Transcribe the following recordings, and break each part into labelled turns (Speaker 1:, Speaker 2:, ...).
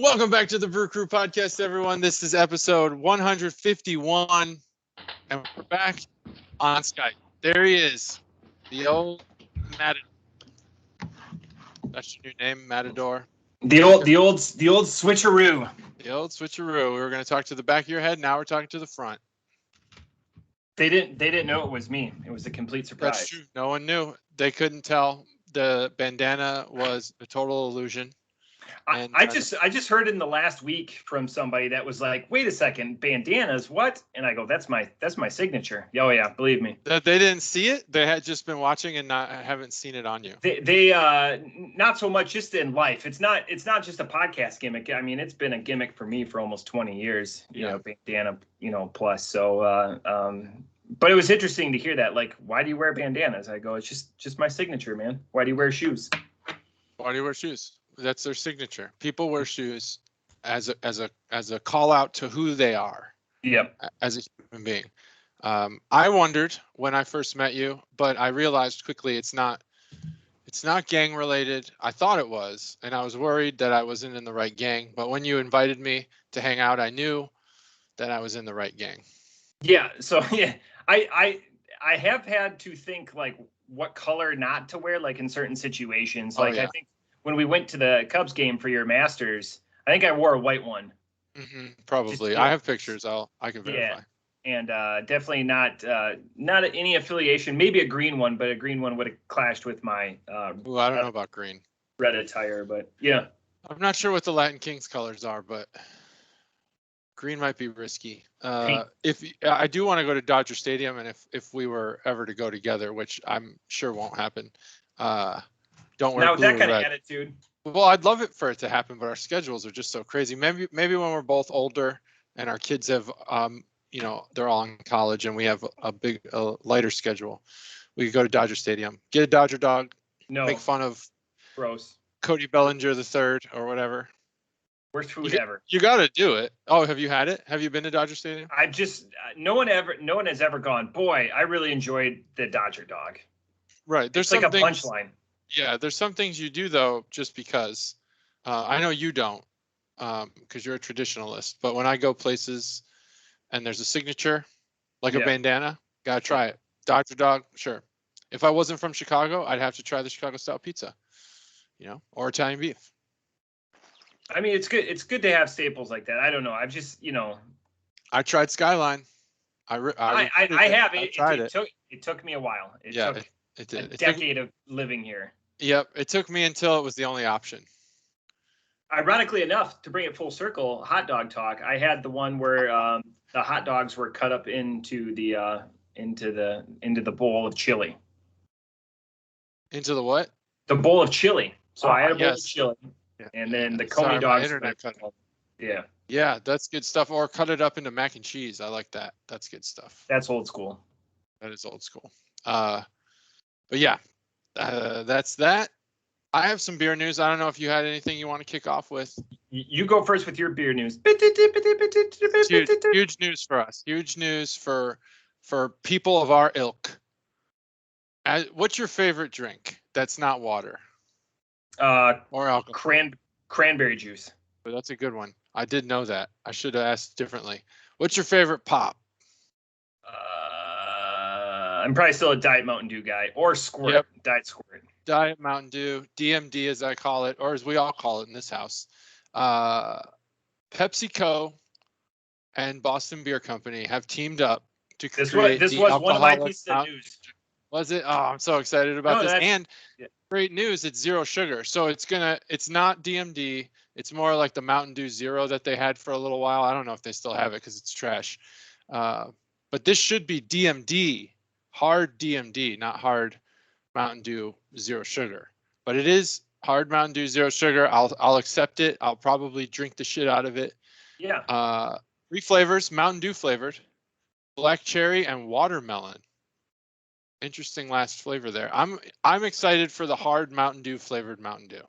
Speaker 1: Welcome back to the Brew Crew podcast, everyone. This is episode 151, and we're back on Skype. There he is, the old Matador. That's your new name, Matador.
Speaker 2: The old switcheroo.
Speaker 1: The old switcheroo. We were going to talk to the back of your head. Now we're talking to the front.
Speaker 2: They didn't know it was me. It was a complete surprise.
Speaker 1: That's true. No one knew. They couldn't tell. The bandana was a total illusion.
Speaker 2: I just heard in the last week from somebody that was like, "Wait a second, bandanas? What?" And I go, "That's my signature." Oh yeah, believe me.
Speaker 1: That they didn't see it. They had just been watching and haven't seen it on you.
Speaker 2: They not so much just in life. It's not just a podcast gimmick. I mean, it's been a gimmick for me for almost 20 years. You know, bandana, plus. So, but it was interesting to hear that. Like, why do you wear bandanas? I go, it's just my signature, man. Why do you wear shoes?
Speaker 1: Why do you wear shoes? That's their signature. People wear shoes as a call out to who they are.
Speaker 2: Yep.
Speaker 1: As a human being. I wondered when I first met you, but I realized quickly it's not gang related. I thought it was, and I was worried that I wasn't in the right gang. But when you invited me to hang out, I knew that I was in the right gang.
Speaker 2: Yeah. So yeah, I have had to think like what color not to wear, like in certain situations. Like I think when we went to the Cubs game for your Masters, I think I wore a white one.
Speaker 1: Mm-hmm, probably. I have pictures. I can verify.
Speaker 2: Yeah, and definitely not any affiliation. Maybe a green one, but a green one would have clashed with my.
Speaker 1: I don't know about green.
Speaker 2: Red attire, but yeah.
Speaker 1: I'm not sure what the Latin Kings colors are, but green might be risky. If I do want to go to Dodger Stadium, and if we were ever to go together, which I'm sure won't happen. Don't wear
Speaker 2: now
Speaker 1: blue
Speaker 2: that kind
Speaker 1: red.
Speaker 2: of attitude.
Speaker 1: Well, I'd love it for it to happen, but our schedules are just so crazy. Maybe when we're both older and our kids have, they're all in college and we have a lighter schedule, we could go to Dodger Stadium, get a Dodger dog, make fun of
Speaker 2: gross
Speaker 1: Cody Bellinger III or whatever.
Speaker 2: Worst food ever.
Speaker 1: You got to do it. Oh, have you had it? Have you been to Dodger Stadium?
Speaker 2: I just no one has ever gone. Boy, I really enjoyed the Dodger dog.
Speaker 1: Right. There's
Speaker 2: like a punchline.
Speaker 1: Yeah, there's some things you do though, just because. I know you don't, because you're a traditionalist. But when I go places, and there's a signature, like a bandana, gotta try it. Dodger dog, sure. If I wasn't from Chicago, I'd have to try the Chicago style pizza, or Italian beef.
Speaker 2: I mean, it's good. It's good to have staples like that. I don't know. I've just,
Speaker 1: I tried Skyline. I
Speaker 2: have.
Speaker 1: It
Speaker 2: took me a while. It
Speaker 1: did.
Speaker 2: A decade of living here.
Speaker 1: Yep. It took me until it was the only option.
Speaker 2: Ironically enough, to bring it full circle, hot dog talk. I had the one where the hot dogs were cut up into the bowl of chili.
Speaker 1: Into the what?
Speaker 2: The bowl of chili. So I had a bowl of chili, and then the Coney dogs. Yeah.
Speaker 1: Yeah, that's good stuff. Or cut it up into mac and cheese. I like that. That's good stuff.
Speaker 2: That's old school.
Speaker 1: That is old school. But yeah, that's that. I have some beer news. I don't know if you had anything you want to kick off with.
Speaker 2: You go first with your beer news.
Speaker 1: Huge news for us. Huge news for people of our ilk. What's your favorite drink that's not water?
Speaker 2: Or alcohol. Cranberry juice.
Speaker 1: But that's a good one. I did know that. I should have asked differently. What's your favorite pop?
Speaker 2: I'm probably still a Diet Mountain Dew guy or Squirt.
Speaker 1: Yep.
Speaker 2: Diet Squirt.
Speaker 1: Diet Mountain Dew, DMD as I call it, or as we all call it in this house. PepsiCo and Boston Beer Company have teamed up to create
Speaker 2: this was one of my pieces of news.
Speaker 1: Was it? Oh, I'm so excited about this. And great news, it's zero sugar. So it's not DMD. It's more like the Mountain Dew Zero that they had for a little while. I don't know if they still have it because it's trash. But this should be DMD, hard DMD, not hard Mountain Dew Zero Sugar. But it is hard Mountain Dew Zero Sugar. I'll accept it. I'll probably drink the shit out of it.
Speaker 2: Yeah.
Speaker 1: 3 flavors, Mountain Dew flavored, black cherry and watermelon. Interesting last flavor there. I'm excited for the hard Mountain Dew flavored Mountain Dew.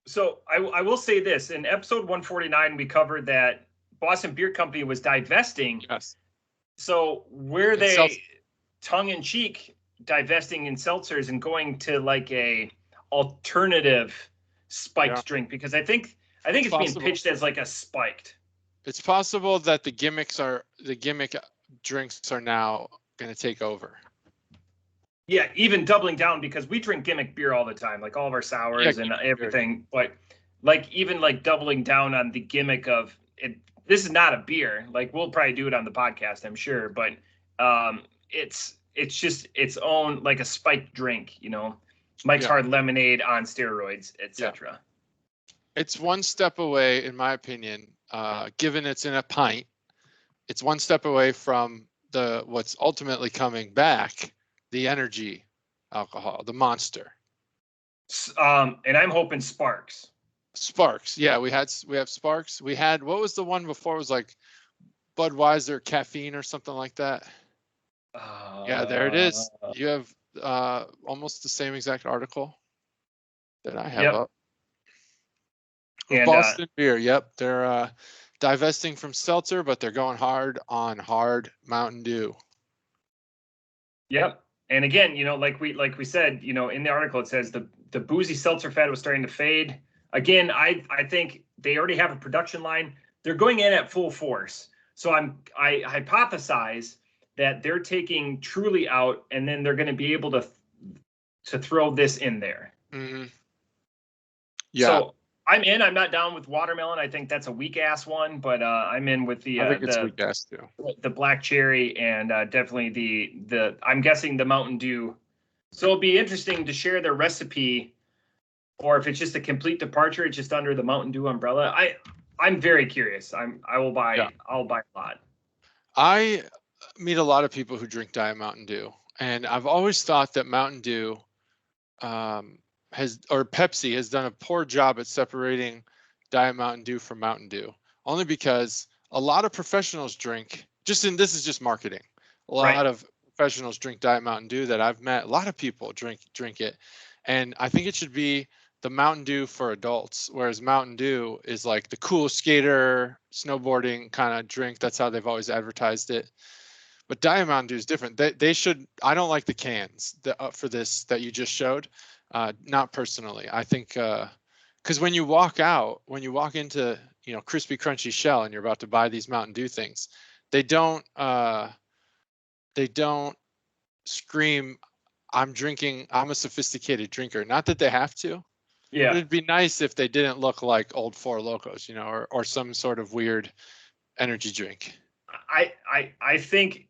Speaker 2: So I will say this. In episode 149, we covered that Boston Beer Company was divesting.
Speaker 1: Yes.
Speaker 2: So were they tongue-in-cheek divesting in seltzers and going to like a alternative spiked drink? Because I think I think it's being pitched as like a spiked.
Speaker 1: It's possible that the gimmick drinks are now going to take over.
Speaker 2: Yeah, even doubling down, because we drink gimmick beer all the time, like all of our sours and everything. But like even like doubling down on the gimmick of it. This is not a beer. Like we'll probably do it on the podcast, I'm sure. But it's just its own, like a spiked drink, you know, Mike's Hard Lemonade on steroids, etc.
Speaker 1: It's one step away, in my opinion. Given it's in a pint, it's one step away from what's ultimately coming back, the energy alcohol, the Monster.
Speaker 2: And I'm hoping Sparks.
Speaker 1: Sparks, yeah, we have Sparks. We had, what was the one before? It was like Budweiser caffeine or something like that. Yeah, there it is. You have almost the same exact article that I have up. And, Boston beer, yep, they're divesting from seltzer, but they're going hard on hard Mountain Dew.
Speaker 2: Yep. And again, you know, like we said, you know, in the article it says the boozy seltzer fad was starting to fade. Again, I think they already have a production line. They're going in at full force. So I hypothesize that they're taking Truly out, and then they're going to be able to throw this in there.
Speaker 1: Mm-hmm. Yeah.
Speaker 2: So I'm in. I'm not down with watermelon. I think that's a weak ass one, but I'm in with the
Speaker 1: I think it's weak ass too.
Speaker 2: The black cherry, and definitely the I'm guessing the Mountain Dew. So it'll be interesting to share their recipe, or if it's just a complete departure, it's just under the Mountain Dew umbrella. I'm very curious. I'll buy a lot.
Speaker 1: I meet a lot of people who drink Diet Mountain Dew, and I've always thought that Mountain Dew Pepsi has done a poor job at separating Diet Mountain Dew from Mountain Dew, only because a lot of professionals drink, this is just marketing. A lot of professionals drink Diet Mountain Dew that I've met. A lot of people drink it. And I think it should be the Mountain Dew for adults, whereas Mountain Dew is like the cool skater, snowboarding kind of drink. That's how they've always advertised it. But Diet Mountain Dew is different. They should, I don't like the cans for this that you just showed. Not personally. I think because when you walk into, you know, crispy crunchy shell and you're about to buy these Mountain Dew things, they don't scream, I'm a sophisticated drinker. Not that they have to. Yeah. But it'd be nice if they didn't look like old Four Locos, you know, or some sort of weird energy drink.
Speaker 2: I think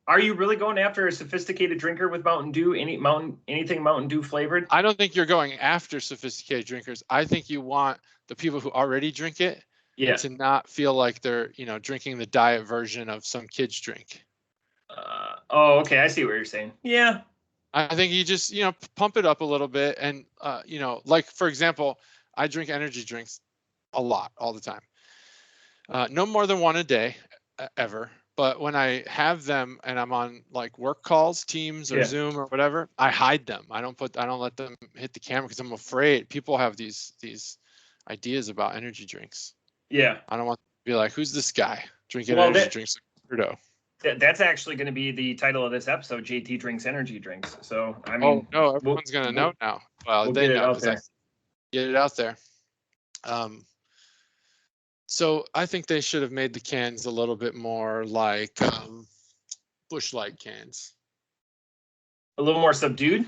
Speaker 2: are you really going after a sophisticated drinker with Mountain Dew? Anything Mountain Dew flavored?
Speaker 1: I don't think you're going after sophisticated drinkers. I think you want the people who already drink it to not feel like they're, you know, drinking the diet version of some kid's drink.
Speaker 2: Okay, I see what you're saying. Yeah.
Speaker 1: I think you just, you know, pump it up a little bit, and you know, like for example, I drink energy drinks a lot, all the time. No more than one a day, ever. But when I have them and I'm on like work calls, Teams or Zoom or whatever, I hide them. I don't let them hit the camera because I'm afraid people have these ideas about energy drinks.
Speaker 2: Yeah.
Speaker 1: I don't want to be like, who's this guy drinking energy drinks like a weirdo?
Speaker 2: That's actually going to be the title of this episode. JT drinks energy drinks. So I mean,
Speaker 1: no, everyone's going to know now. Well, they know because I get it out there. So I think they should have made the cans a little bit more like Busch Light cans.
Speaker 2: A little more subdued?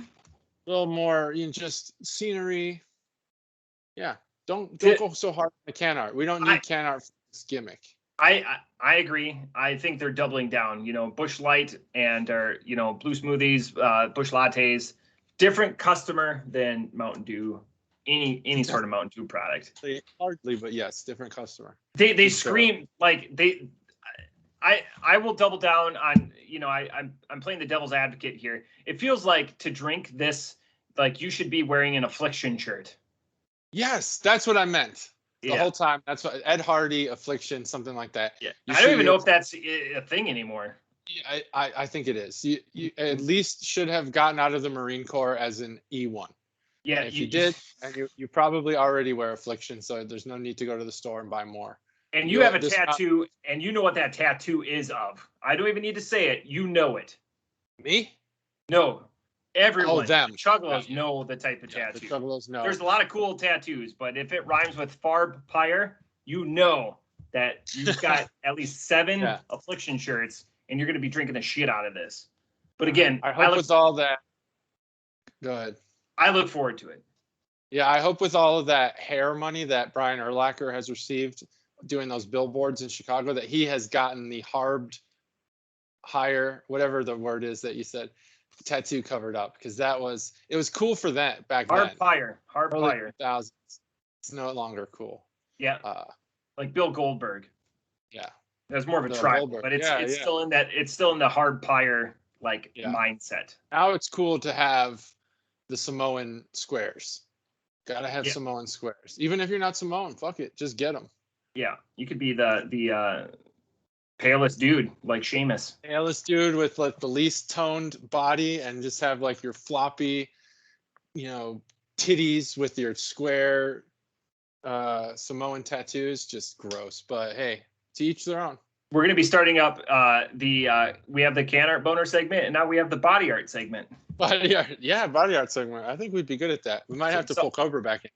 Speaker 1: A little more, you know, just scenery. Yeah. Don't go so hard on the can art. We don't need can art for this gimmick.
Speaker 2: I agree. I think they're doubling down. You know, Busch Light and you know, Blue Smoothies, Busch Lattes, different customer than Mountain Dew. Any sort of Mountain Dew product.
Speaker 1: Hardly, but yes, different customer.
Speaker 2: They scream like they. I will double down on, you know, I'm playing the devil's advocate here. It feels like to drink this, like you should be wearing an Affliction shirt.
Speaker 1: Yes, that's what I meant the whole time. That's what Ed Hardy, Affliction, something like that.
Speaker 2: Yeah, I don't even know if that's a thing anymore.
Speaker 1: Yeah, I think it is. You at least should have gotten out of the Marine Corps as an E1. Yeah, and if you did, and you probably already wear Affliction, so there's no need to go to the store and buy more.
Speaker 2: And you have a tattoo, and you know what that tattoo is of. I don't even need to say it. You know it.
Speaker 1: Me?
Speaker 2: No. Everyone,
Speaker 1: them.
Speaker 2: Chuggalos know the type of tattoo.
Speaker 1: The Chuggalos know.
Speaker 2: There's a lot of cool tattoos, but if it rhymes with Farbed Pire, you know that you've got at least 7 Affliction shirts, and you're going to be drinking the shit out of this. But again,
Speaker 1: I hope with all that. Go ahead.
Speaker 2: I look forward to it.
Speaker 1: Yeah, I hope with all of that hair money that Brian Urlacher has received doing those billboards in Chicago, that he has gotten the Farbed Pire, whatever the word is that you said, tattoo covered up, because it was cool for that back then.
Speaker 2: Farbed Pire.
Speaker 1: It's no longer cool.
Speaker 2: Yeah. Like Bill Goldberg.
Speaker 1: Yeah.
Speaker 2: That's more of a tribe, but it's still in that, it's still in the hard Pire mindset.
Speaker 1: Now it's cool to have the Samoan squares. Gotta have Samoan squares. Even if you're not Samoan, fuck it, just get them. Yeah,
Speaker 2: you could be the palest dude like Seamus.
Speaker 1: Palest dude with like the least toned body, and just have like your floppy, titties with your square Samoan tattoos. Just gross, but hey, to each their own.
Speaker 2: We're going to be starting up we have the can art boner segment, and now we have the body art segment.
Speaker 1: Body art segment. I think we'd be good at that. We might have to pull Cobra back in.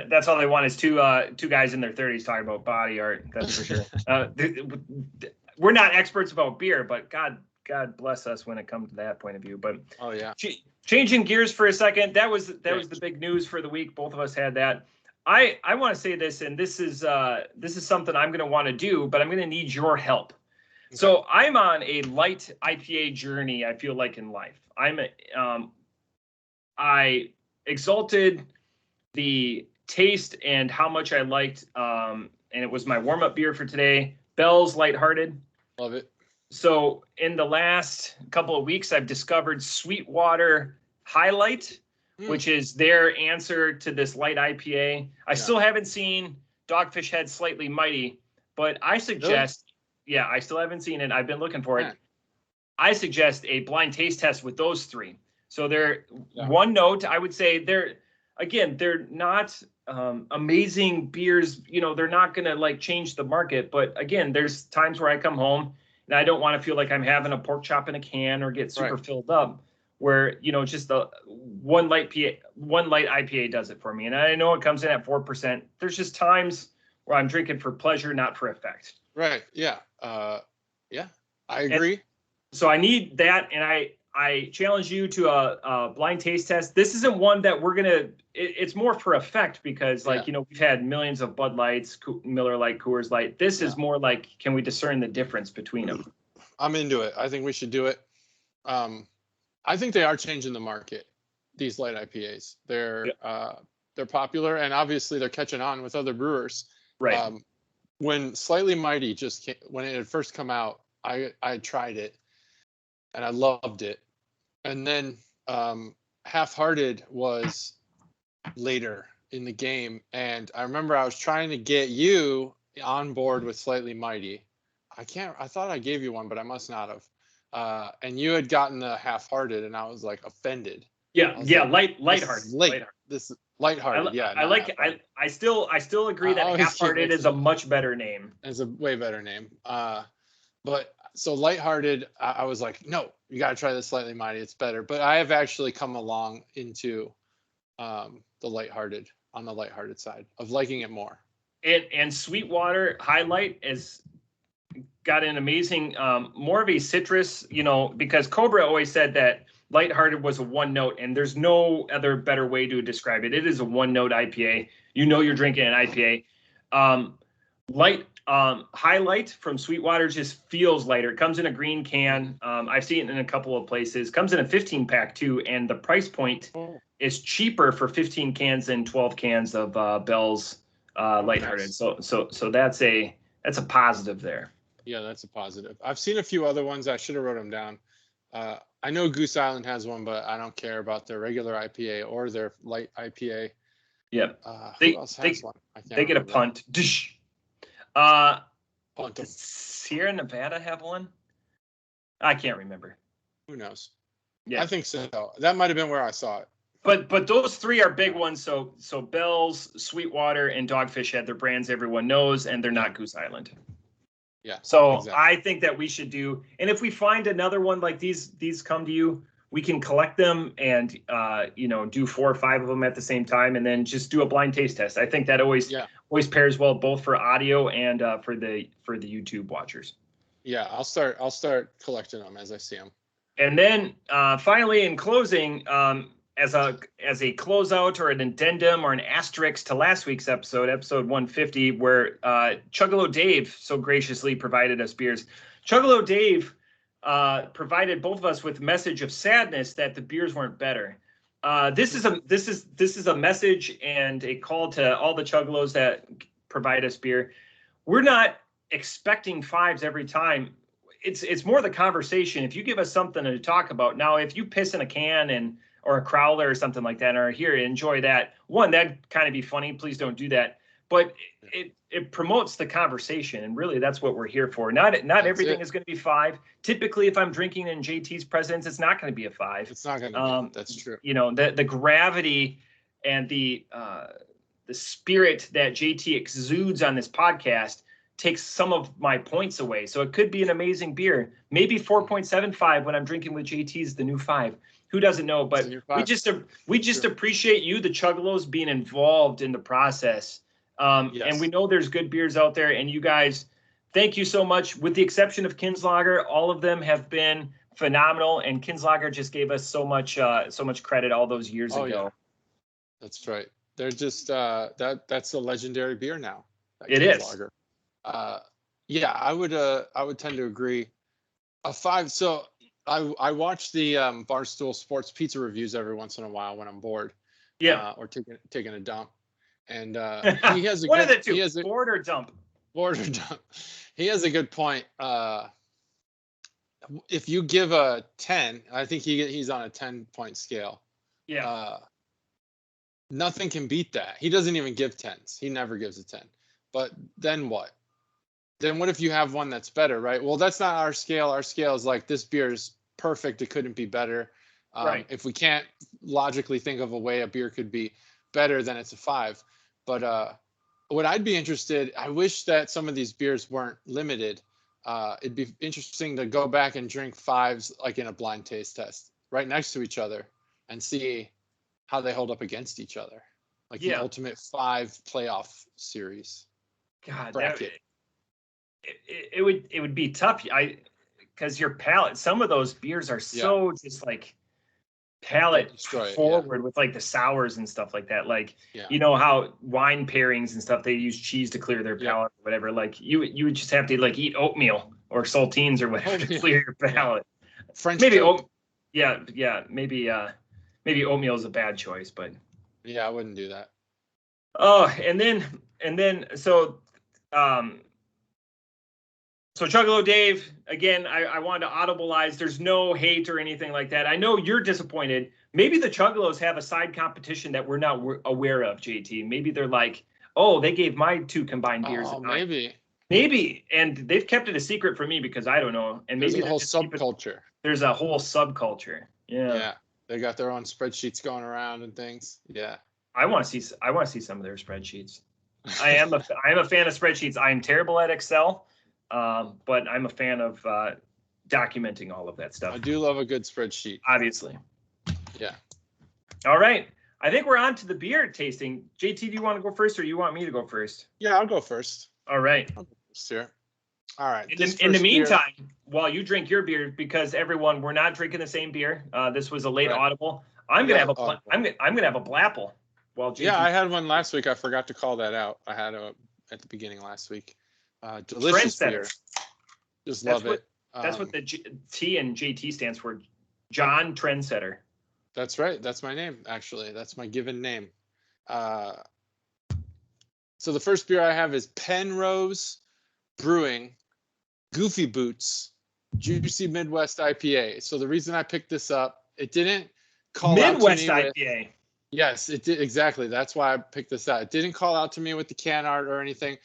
Speaker 2: That's all they want is two guys in their 30s talking about body art. That's for sure. We're not experts about beer, but God bless us when it comes to that point of view. But changing gears for a second, that was the big news for the week. Both of us had that. I want to say this, and this is something I'm going to want to do, but I'm going to need your help. Okay. So I'm on a light IPA journey, I feel like, in life. I exalted the taste and how much I liked, and it was my warm-up beer for today, Bell's Lighthearted.
Speaker 1: Love it.
Speaker 2: So in the last couple of weeks, I've discovered Sweetwater Highlight, which is their answer to this light IPA. I still haven't seen Dogfish Head Slightly Mighty, but I suggest, I still haven't seen it. I've been looking for it. I suggest a blind taste test with those 3. So they're one note. I would say they're not amazing beers. They're not going to like change the market. But again, there's times where I come home and I don't want to feel like I'm having a pork chop in a can or get super filled up, where, just the one light IPA does it for me. And I know it comes in at 4%. There's just times where I'm drinking for pleasure, not for effect.
Speaker 1: Right. Yeah. I agree.
Speaker 2: So I need that. And I challenge you to a blind taste test. This isn't one that we're going to, it's more for effect because we've had millions of Bud Lights, Miller Lite, Coors Light. This is more like, can we discern the difference between them?
Speaker 1: I'm into it. I think we should do it. I think they are changing the market, these light IPAs. They're popular, and obviously they're catching on with other brewers.
Speaker 2: Right.
Speaker 1: When Slightly Mighty when it had first come out, I tried it and I loved it. And then Half-Hearted was later in the game, and I remember I was trying to get you on board with Slightly Mighty. I thought I gave you one, but I must not have. And you had gotten the Half-Hearted, and I was like offended.
Speaker 2: Lighthearted.
Speaker 1: This is Lighthearted.
Speaker 2: I still agree that Half-Hearted is a much better name.
Speaker 1: It's a way better name. But so Lighthearted, I was like, no, you got to try this Slightly Mighty. It's better. But I have actually come along into the Lighthearted, on the Lighthearted side of liking it more.
Speaker 2: And Sweetwater Highlight is got an amazing, more of a citrus, because Cobra always said that Lighthearted was a one note, and there's no other better way to describe it. It is a one note IPA. You're drinking an IPA. Highlight from Sweetwater just feels lighter. It comes in a green can. I've seen it in a couple of places. Comes in a 15-pack too, and the price point is cheaper for 15 cans than 12 cans of Bell's Lighthearted. So that's a positive there.
Speaker 1: Yeah, that's a positive. I've seen a few other ones. I should have wrote them down. I know Goose Island has one, but I don't care about their regular IPA or their light IPA.
Speaker 2: Yep.
Speaker 1: Who else has one?
Speaker 2: They get a punt.
Speaker 1: Punt.
Speaker 2: Does Sierra Nevada have one? I can't remember.
Speaker 1: Who knows?
Speaker 2: Yeah,
Speaker 1: I think so. That might have been where I saw it.
Speaker 2: But those 3 are big ones. So Bell's, Sweetwater, and Dogfish Head, they're brands everyone knows, and they're not Goose Island.
Speaker 1: Yeah.
Speaker 2: So exactly. I think that we should do, and if we find another one like these come to you, we can collect them and do 4 or 5 of them at the same time, and then just do a blind taste test. I think that always pairs well, both for audio and for the YouTube watchers.
Speaker 1: Yeah, I'll start collecting them as I see them.
Speaker 2: And then finally, in closing, as a closeout or an addendum or an asterisk to last week's episode 150, where Chuggalo Dave so graciously provided us beers. Chuggalo Dave provided both of us with a message of sadness that the beers weren't better. This is a message and a call to all the Chuggalos that provide us beer. We're not expecting 5s every time. It's more the conversation. If you give us something to talk about, now if you piss in a can or a crowler or something like that, or here, enjoy that. One, that'd kind of be funny. Please don't do that. But it promotes the conversation, and really that's what we're here for. Not everything is going to be 5. Typically, if I'm drinking in JT's presence, it's not going to be a 5.
Speaker 1: It's not going to be. That's true.
Speaker 2: The gravity and the spirit that JT exudes on this podcast takes some of my points away. So it could be an amazing beer. Maybe 4.75 when I'm drinking with JT is the new 5. Who doesn't know? But we just appreciate you, the Chuggalos, being involved in the process. And we know there's good beers out there, and you guys, thank you so much. With the exception of Kinslager, all of them have been phenomenal, and Kinslager just gave us so much credit all those years ago. Yeah.
Speaker 1: That's right. They're just that's a legendary beer now.
Speaker 2: It is.
Speaker 1: Yeah, I would tend to agree. A 5. So I watch the Barstool Sports Pizza reviews every once in a while when I'm bored.
Speaker 2: Yeah.
Speaker 1: Or taking a dump. And he has a
Speaker 2: one of the two, board or dump.
Speaker 1: Board or dump. He has a good point. If you give a 10, I think he's on a 10-point scale.
Speaker 2: Yeah.
Speaker 1: Nothing can beat that. He doesn't even give 10s. He never gives a 10. But then what? Then what if you have one that's better, right? Well, that's not our scale. Our scale is like, this beer is perfect. It couldn't be better.
Speaker 2: Right.
Speaker 1: If we can't logically think of a way a beer could be better, then it's a 5. But what I'd be interested, I wish that some of these beers weren't limited. It'd be interesting to go back and drink 5s like in a blind taste test right next to each other and see how they hold up against each other. Like the ultimate 5 playoff series.
Speaker 2: God,
Speaker 1: bracket.
Speaker 2: It would be tough. Because your palate, some of those beers are so just like palate forward with like the sours and stuff like that. Like you know how wine pairings and stuff, they use cheese to clear their palate or whatever. Like you would just have to like eat oatmeal or saltines or whatever to clear your palate.
Speaker 1: French
Speaker 2: maybe maybe oatmeal is a bad choice, but
Speaker 1: I wouldn't do that.
Speaker 2: Oh, and then so Chuggalo Dave, again, I wanted to audibilize. There's no hate or anything like that. I know you're disappointed. Maybe the Chuggalos have a side competition that we're not aware of, JT. Maybe they're like, oh, they gave my 2 combined beers.
Speaker 1: Oh, maybe.
Speaker 2: Maybe, and they've kept it a secret from me because I don't know. And maybe
Speaker 1: there's a whole subculture.
Speaker 2: There's a whole subculture. Yeah.
Speaker 1: Yeah. They got their own spreadsheets going around and things. Yeah.
Speaker 2: I want to see some of their spreadsheets. I am a fan of spreadsheets. I am terrible at Excel. But I'm a fan of documenting all of that stuff.
Speaker 1: I do love a good spreadsheet.
Speaker 2: Obviously.
Speaker 1: Yeah.
Speaker 2: All right. I think we're on to the beer tasting. JT, do you want to go first or you want me to go first?
Speaker 1: Yeah, I'll go first.
Speaker 2: All right.
Speaker 1: I'll go first here. All right.
Speaker 2: In the meantime, while you drink your beer, because everyone, we're not drinking the same beer. This was a late audible. I'm gonna have a Blapple. While JT
Speaker 1: I had one last week. I forgot to call that out. I had at the beginning last week. Delicious beer. Just love it.
Speaker 2: That's what the T and JT stands for. John Trendsetter.
Speaker 1: That's right. That's my name, actually. That's my given name. So the first beer I have is Penrose Brewing Goofy Boots Juicy Midwest IPA. So the reason I picked this up, it didn't call
Speaker 2: Midwest
Speaker 1: out to me
Speaker 2: IPA.
Speaker 1: Yes, it did. Exactly. That's why I picked this out. It didn't call out to me with the can art or anything.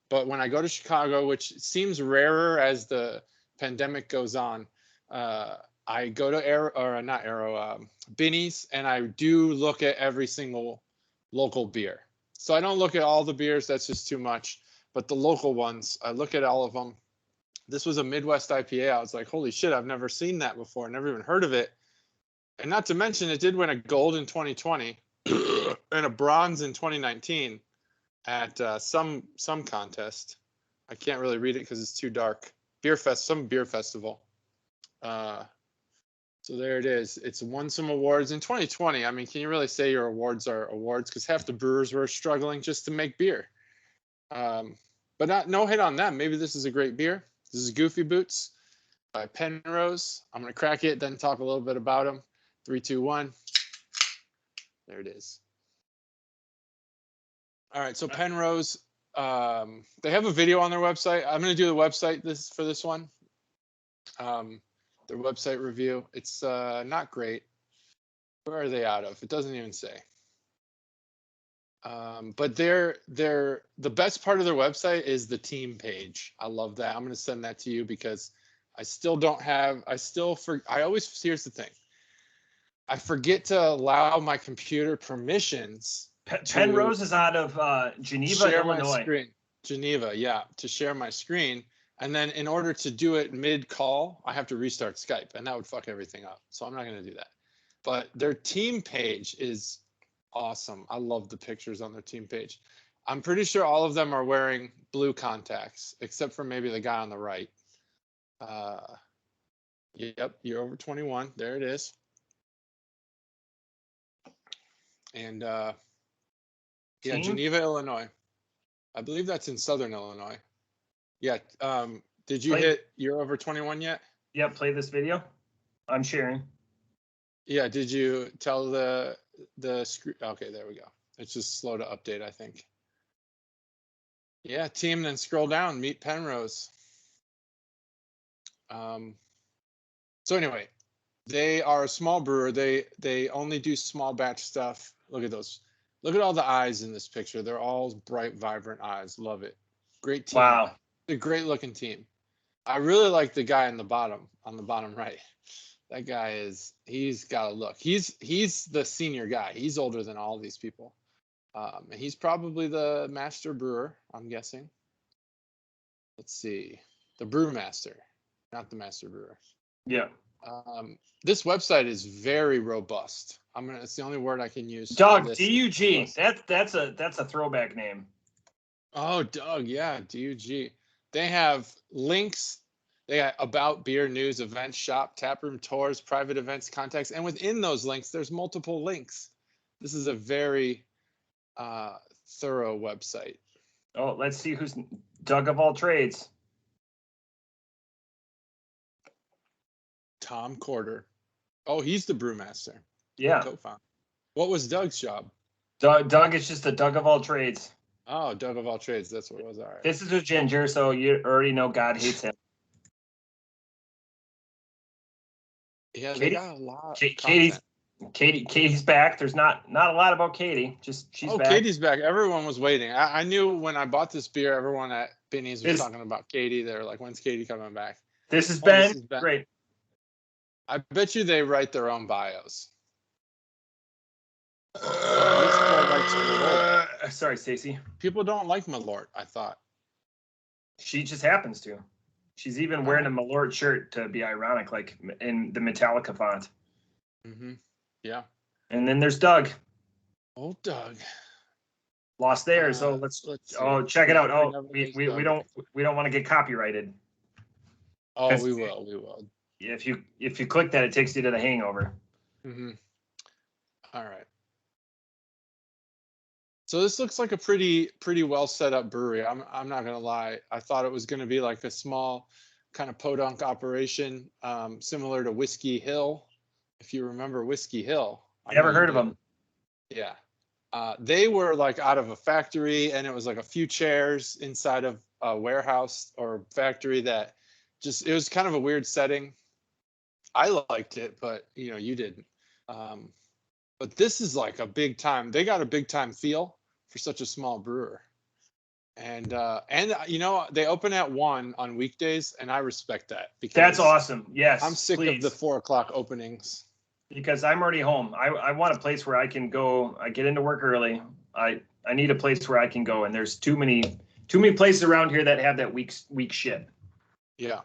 Speaker 1: But when I go to Chicago, which seems rarer as the pandemic goes on, I go to Binny's, and I do look at every single local beer. So I don't look at all the beers. That's just too much. But the local ones, I look at all of them. This was a Midwest IPA. I was like, holy shit, I've never seen that before. Never even heard of it. And not to mention, it did win a gold in 2020 and a bronze in 2019 at some contest. I can't really read it because it's too dark. Some beer festival. So there it is. It's won some awards in 2020. I mean, can you really say your awards are awards? Because half the brewers were struggling just to make beer. But no hit on them. Maybe this is a great beer. This is Goofy Boots by Penrose. I'm going to crack it, then talk a little bit about them. 3, 2, 1. There it is. All right, so Penrose, they have a video on their website. I'm going to do the website for this one. Their website review. It's not great. Where are they out of? It doesn't even say. But they're the best part of their website is the team page. I love that. I'm going to send that to you because I still don't have. Here's the thing. I forget to allow my computer permissions.
Speaker 2: Penrose is out of Geneva, Illinois.
Speaker 1: Geneva, yeah, to share my screen. And then in order to do it mid-call, I have to restart Skype, and that would fuck everything up. So I'm not going to do that. But their team page is awesome. I love the pictures on their team page. I'm pretty sure all of them are wearing blue contacts, except for maybe the guy on the right. Yep, you're over 21. There it is. And yeah, Geneva, Illinois. I believe that's in Southern Illinois. Yeah. Did you hit you're over 21 yet?
Speaker 2: Yeah, play this video. I'm sharing.
Speaker 1: Yeah, did you tell the screen? Okay, there we go. It's just slow to update, I think. Yeah, team, then scroll down, meet Penrose. So anyway, they are a small brewer. They only do small batch stuff. Look at those. Look at all the eyes in this picture. They're all bright, vibrant eyes. Love it. Great team.
Speaker 2: Wow.
Speaker 1: A great looking team. I really like the guy on the bottom right. That guy he's got a look. He's the senior guy. He's older than all these people. He's probably the master brewer, I'm guessing. Let's see. The brewmaster, not the master brewer.
Speaker 2: Yeah.
Speaker 1: This website is very robust. It's the only word I can use.
Speaker 2: Doug, D-U-G. That's a throwback name.
Speaker 1: Oh, Doug, yeah, D-U-G. They have links. They got about beer, news, events, shop, taproom tours, private events, contacts, and within those links, there's multiple links. This is a very thorough website.
Speaker 2: Oh, let's see who's Doug of all trades.
Speaker 1: Tom Corder. Oh, he's the brewmaster.
Speaker 2: Yeah.
Speaker 1: Co-founder. What was Doug's job?
Speaker 2: Doug is just a Doug of all trades.
Speaker 1: Oh, Doug of all trades. That's what it was. All right.
Speaker 2: This is with Ginger, so you already know God hates him.
Speaker 1: Yeah, they got a lot.
Speaker 2: Katie's back. There's not a lot about Katie. Just she's back.
Speaker 1: Katie's back. Everyone was waiting. I knew when I bought this beer, everyone at Binny's was talking about Katie. They're like, "When's Katie coming back?"
Speaker 2: This is Ben. Great.
Speaker 1: I bet you they write their own bios.
Speaker 2: Sorry, Stacey.
Speaker 1: People don't like Malort, I thought.
Speaker 2: She just happens to. She's even wearing a Malort shirt to be ironic, like in the Metallica font.
Speaker 1: Mm-hmm. Yeah.
Speaker 2: And then there's Doug.
Speaker 1: Oh, Doug.
Speaker 2: Lost there. So let's check it out. Oh, we don't want to get copyrighted.
Speaker 1: Oh, we will.
Speaker 2: If you click that, it takes you to the Hangover.
Speaker 1: Mm-hmm. All right. So this looks like a pretty well set up brewery. I'm not gonna lie. I thought it was gonna be like a small kind of podunk operation, similar to Whiskey Hill. If you remember Whiskey Hill.
Speaker 2: Never heard of them.
Speaker 1: Yeah. They were like out of a factory, and it was like a few chairs inside of a warehouse or factory that it was kind of a weird setting. I liked it, but you didn't. But this is like a big time. They got a big time feel for such a small brewer. And they open at 1 on weekdays, and I respect that because
Speaker 2: that's awesome. Yes.
Speaker 1: I'm sick of the 4 o'clock openings.
Speaker 2: Because I'm already home. I want a place where I can go. I get into work early. I need a place where I can go, and there's too many places around here that have that weak shit.
Speaker 1: Yeah.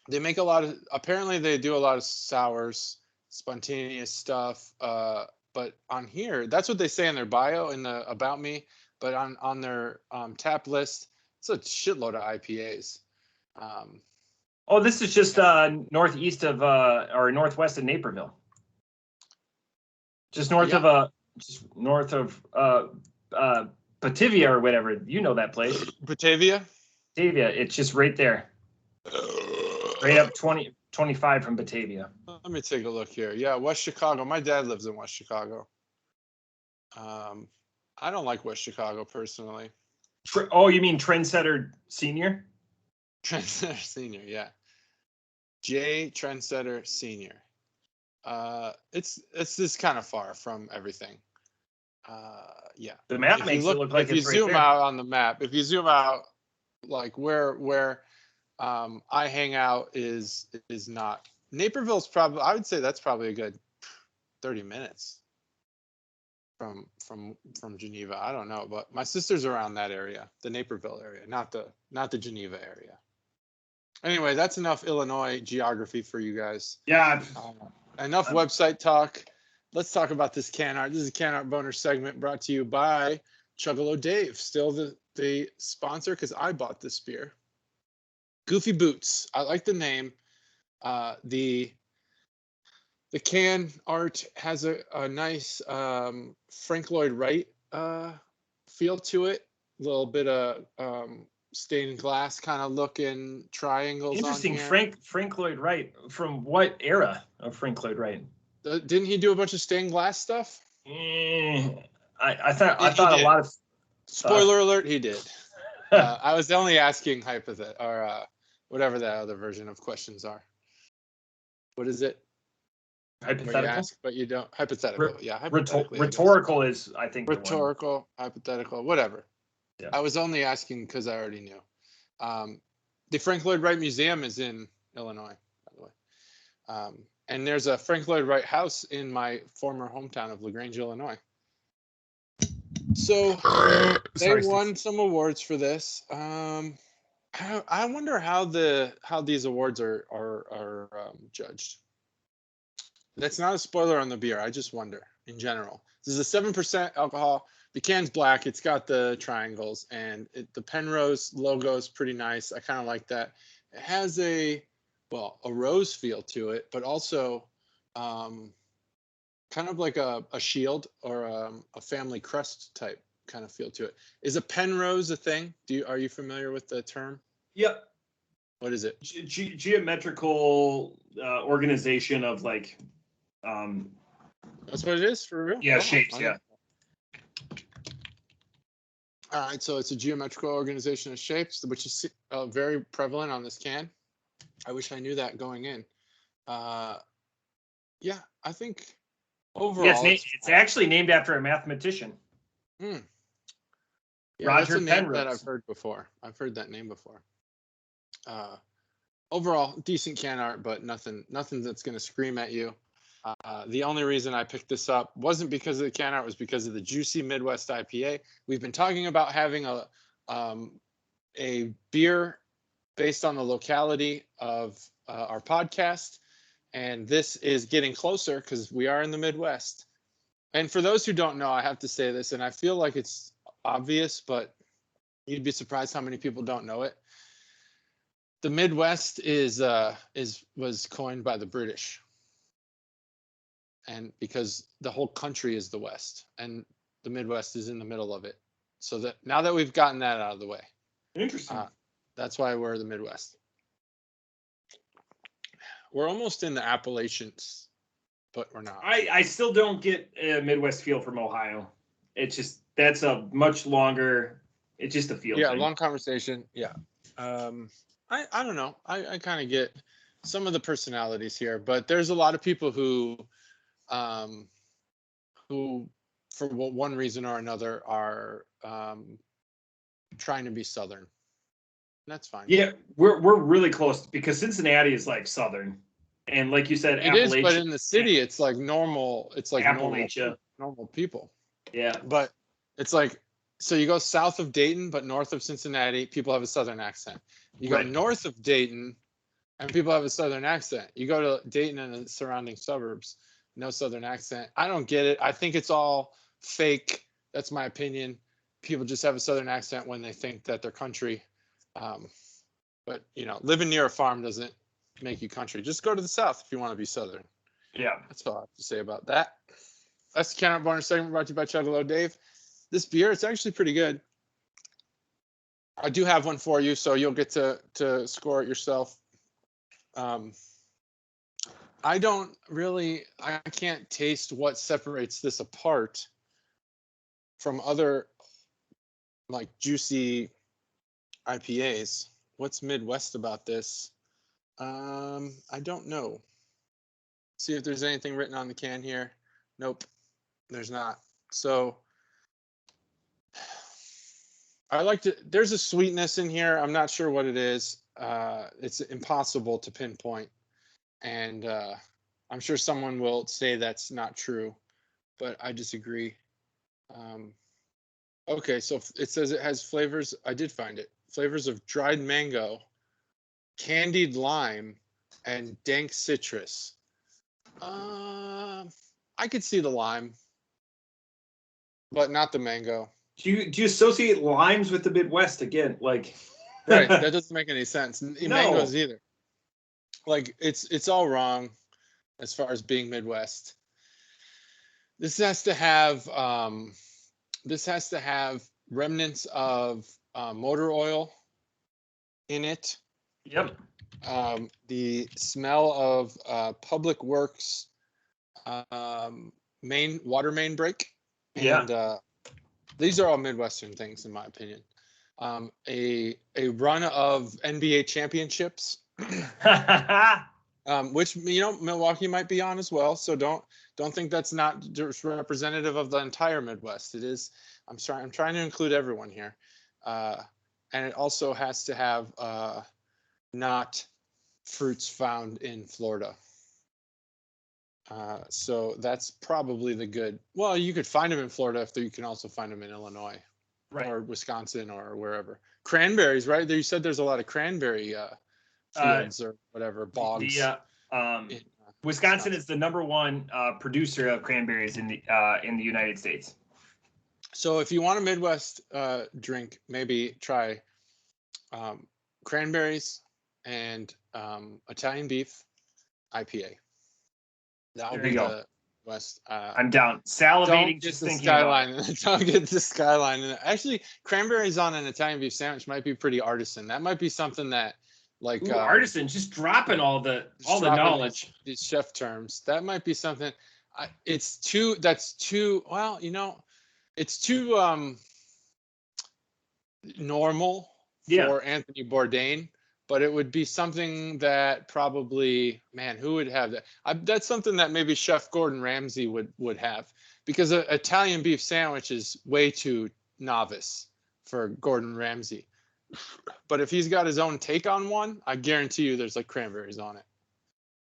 Speaker 1: They make apparently they do a lot of sours, spontaneous stuff. But on here, that's what they say in their bio in the about me. But on their tap list, it's a shitload of IPAs.
Speaker 2: Oh, this is just northeast of or northwest of Naperville. Just north of Batavia or whatever. You know that place.
Speaker 1: Batavia?
Speaker 2: Batavia. It's just right there. Right up 25 from Batavia.
Speaker 1: Let me take a look here. Yeah, West Chicago. My dad lives in West Chicago. I don't like West Chicago personally.
Speaker 2: Oh, you mean Trendsetter Senior?
Speaker 1: Trendsetter Senior, yeah. J Trendsetter Senior. It's just kind of far from everything. Yeah.
Speaker 2: The map makes it look like
Speaker 1: if you zoom out on the map, if you zoom out, like where I hang out is not. Naperville's probably, I would say that's probably a good 30 minutes from Geneva. I don't know, but my sister's around that area, the Naperville area, not the Geneva area. Anyway, that's enough Illinois geography for you guys.
Speaker 2: Yeah.
Speaker 1: Enough website talk. Let's talk about this can art. This is a can art boner segment brought to you by Chuggalo Dave, still the sponsor because I bought this beer. Goofy Boots. I like the name. The can art has a nice Frank Lloyd Wright feel to it. A little bit of stained glass kind of looking triangles.
Speaker 2: Interesting.
Speaker 1: On here.
Speaker 2: Frank Lloyd Wright. From what era of Frank Lloyd Wright?
Speaker 1: Didn't he do a bunch of stained glass stuff?
Speaker 2: I thought a lot of.
Speaker 1: Spoiler alert, he did. I was only asking hypothetical or whatever that other version of questions are. What is it?
Speaker 2: Hypothetical.
Speaker 1: You ask, but you don't. Hypothetical. Yeah.
Speaker 2: Rhetorical is, I think.
Speaker 1: Rhetorical, hypothetical, whatever.
Speaker 2: Yeah.
Speaker 1: I was only asking because I already knew. The Frank Lloyd Wright Museum is in Illinois, by the way. And there's a Frank Lloyd Wright house in my former hometown of LaGrange, Illinois. So they won some awards for this. I wonder how these awards are judged. That's not a spoiler on the beer. I just wonder in general. This is a 7% alcohol. The can's black. It's got the triangles, and the Penrose logo is pretty nice. I kind of like that. It has a rose feel to it, but also kind of like a shield or a family crest type kind of feel to it. Is a Penrose a thing? Are you familiar with the term?
Speaker 2: Yep.
Speaker 1: What is it?
Speaker 2: Geometrical organization of like.
Speaker 1: That's what it is for real?
Speaker 2: Yeah, shapes. Yeah.
Speaker 1: All right, so it's a geometrical organization of shapes, which is very prevalent on this can. I wish I knew that going in. Yeah, I think overall.
Speaker 2: Yeah, it's actually named after a mathematician.
Speaker 1: Yeah,
Speaker 2: Roger
Speaker 1: that's a name
Speaker 2: Penrose.
Speaker 1: that I've heard before. I've heard that name before. Overall, decent can art, but nothing that's going to scream at you. The only reason I picked this up wasn't because of the can art, was because of the Juicy Midwest IPA. We've been talking about having a beer based on the locality of our podcast, and this is getting closer because we are in the Midwest. And for those who don't know, I have to say this, and I feel like it's obvious, but you'd be surprised how many people don't know it. The Midwest was coined by the British. And because the whole country is the West, and the Midwest is in the middle of it. So that now that we've gotten that out of the way.
Speaker 2: Interesting.
Speaker 1: That's why we're the Midwest. We're almost in the Appalachians, but we're not.
Speaker 2: I still don't get a Midwest feel from Ohio. It's just, that's a much longer, it's just a feel.
Speaker 1: Yeah,
Speaker 2: thing.
Speaker 1: Long conversation. Yeah. I don't know. I kind of get some of the personalities here, but there's a lot of people who for one reason or another are trying to be Southern. That's fine.
Speaker 2: Yeah, we're really close because Cincinnati is like Southern, and like you said,
Speaker 1: it is. But in the city, it's like normal. It's like normal people.
Speaker 2: Yeah,
Speaker 1: but it's like, so you go south of Dayton, but north of Cincinnati, people have a Southern accent. You go north of Dayton, And people have a Southern accent. You go to Dayton and the surrounding suburbs, no Southern accent. I don't get it. I think it's all fake. That's my opinion. People just have a Southern accent when they think that they're country. But, living near a farm doesn't make you country. Just go to the South if you want to be Southern.
Speaker 2: Yeah.
Speaker 1: That's all I have to say about that. That's the Count Barner segment brought to you by Chug-a-Low Dave. This beer, it's actually pretty good. I do have one for you, so you'll get to score it yourself. I can't taste what separates this apart from other like juicy IPAs. What's Midwest about this? I don't know. See if there's anything written on the can here. Nope, there's not. So there's a sweetness in here. I'm not sure what it is. It's impossible to pinpoint. And I'm sure someone will say that's not true, but I disagree. Okay, so it says it has flavors. I did find it. Flavors of dried mango, candied lime, and dank citrus. I could see the lime, but not the mango.
Speaker 3: Do you associate limes with the Midwest again? Like,
Speaker 1: right, that doesn't make any sense. No. Mangoes either. Like it's all wrong as far as being Midwest. This has to have remnants of motor oil in it.
Speaker 2: Yep.
Speaker 1: The smell of public works water main break. And these are all Midwestern things in my opinion. A run of NBA championships. Which Milwaukee might be on as well, so don't think that's not just representative of the entire Midwest. It is. I'm trying to include everyone here, and it also has to have not fruits found in Florida. So that's probably the good. Well, you could find them in Florida if you can also find them in Illinois,
Speaker 2: right,
Speaker 1: or Wisconsin or wherever. Cranberries, right? You said there's a lot of cranberry. Fields or whatever, bogs.
Speaker 2: Wisconsin is the #1 producer of cranberries in the United States.
Speaker 1: So if you want a Midwest drink, maybe try cranberries and Italian beef IPA. That would be the West.
Speaker 2: I'm down. Salivating just thinking about it.
Speaker 1: Don't get the skyline. Actually, cranberries on an Italian beef sandwich might be pretty artisan. That might be something that
Speaker 2: artisan, just dropping all the knowledge.
Speaker 1: These chef terms. That might be something. It's too normal for Anthony Bourdain, but it would be something that probably, man, who would have that? That's something that maybe Chef Gordon Ramsay would have, because an Italian beef sandwich is way too novice for Gordon Ramsay. But if he's got his own take on one, I guarantee you there's like cranberries on it.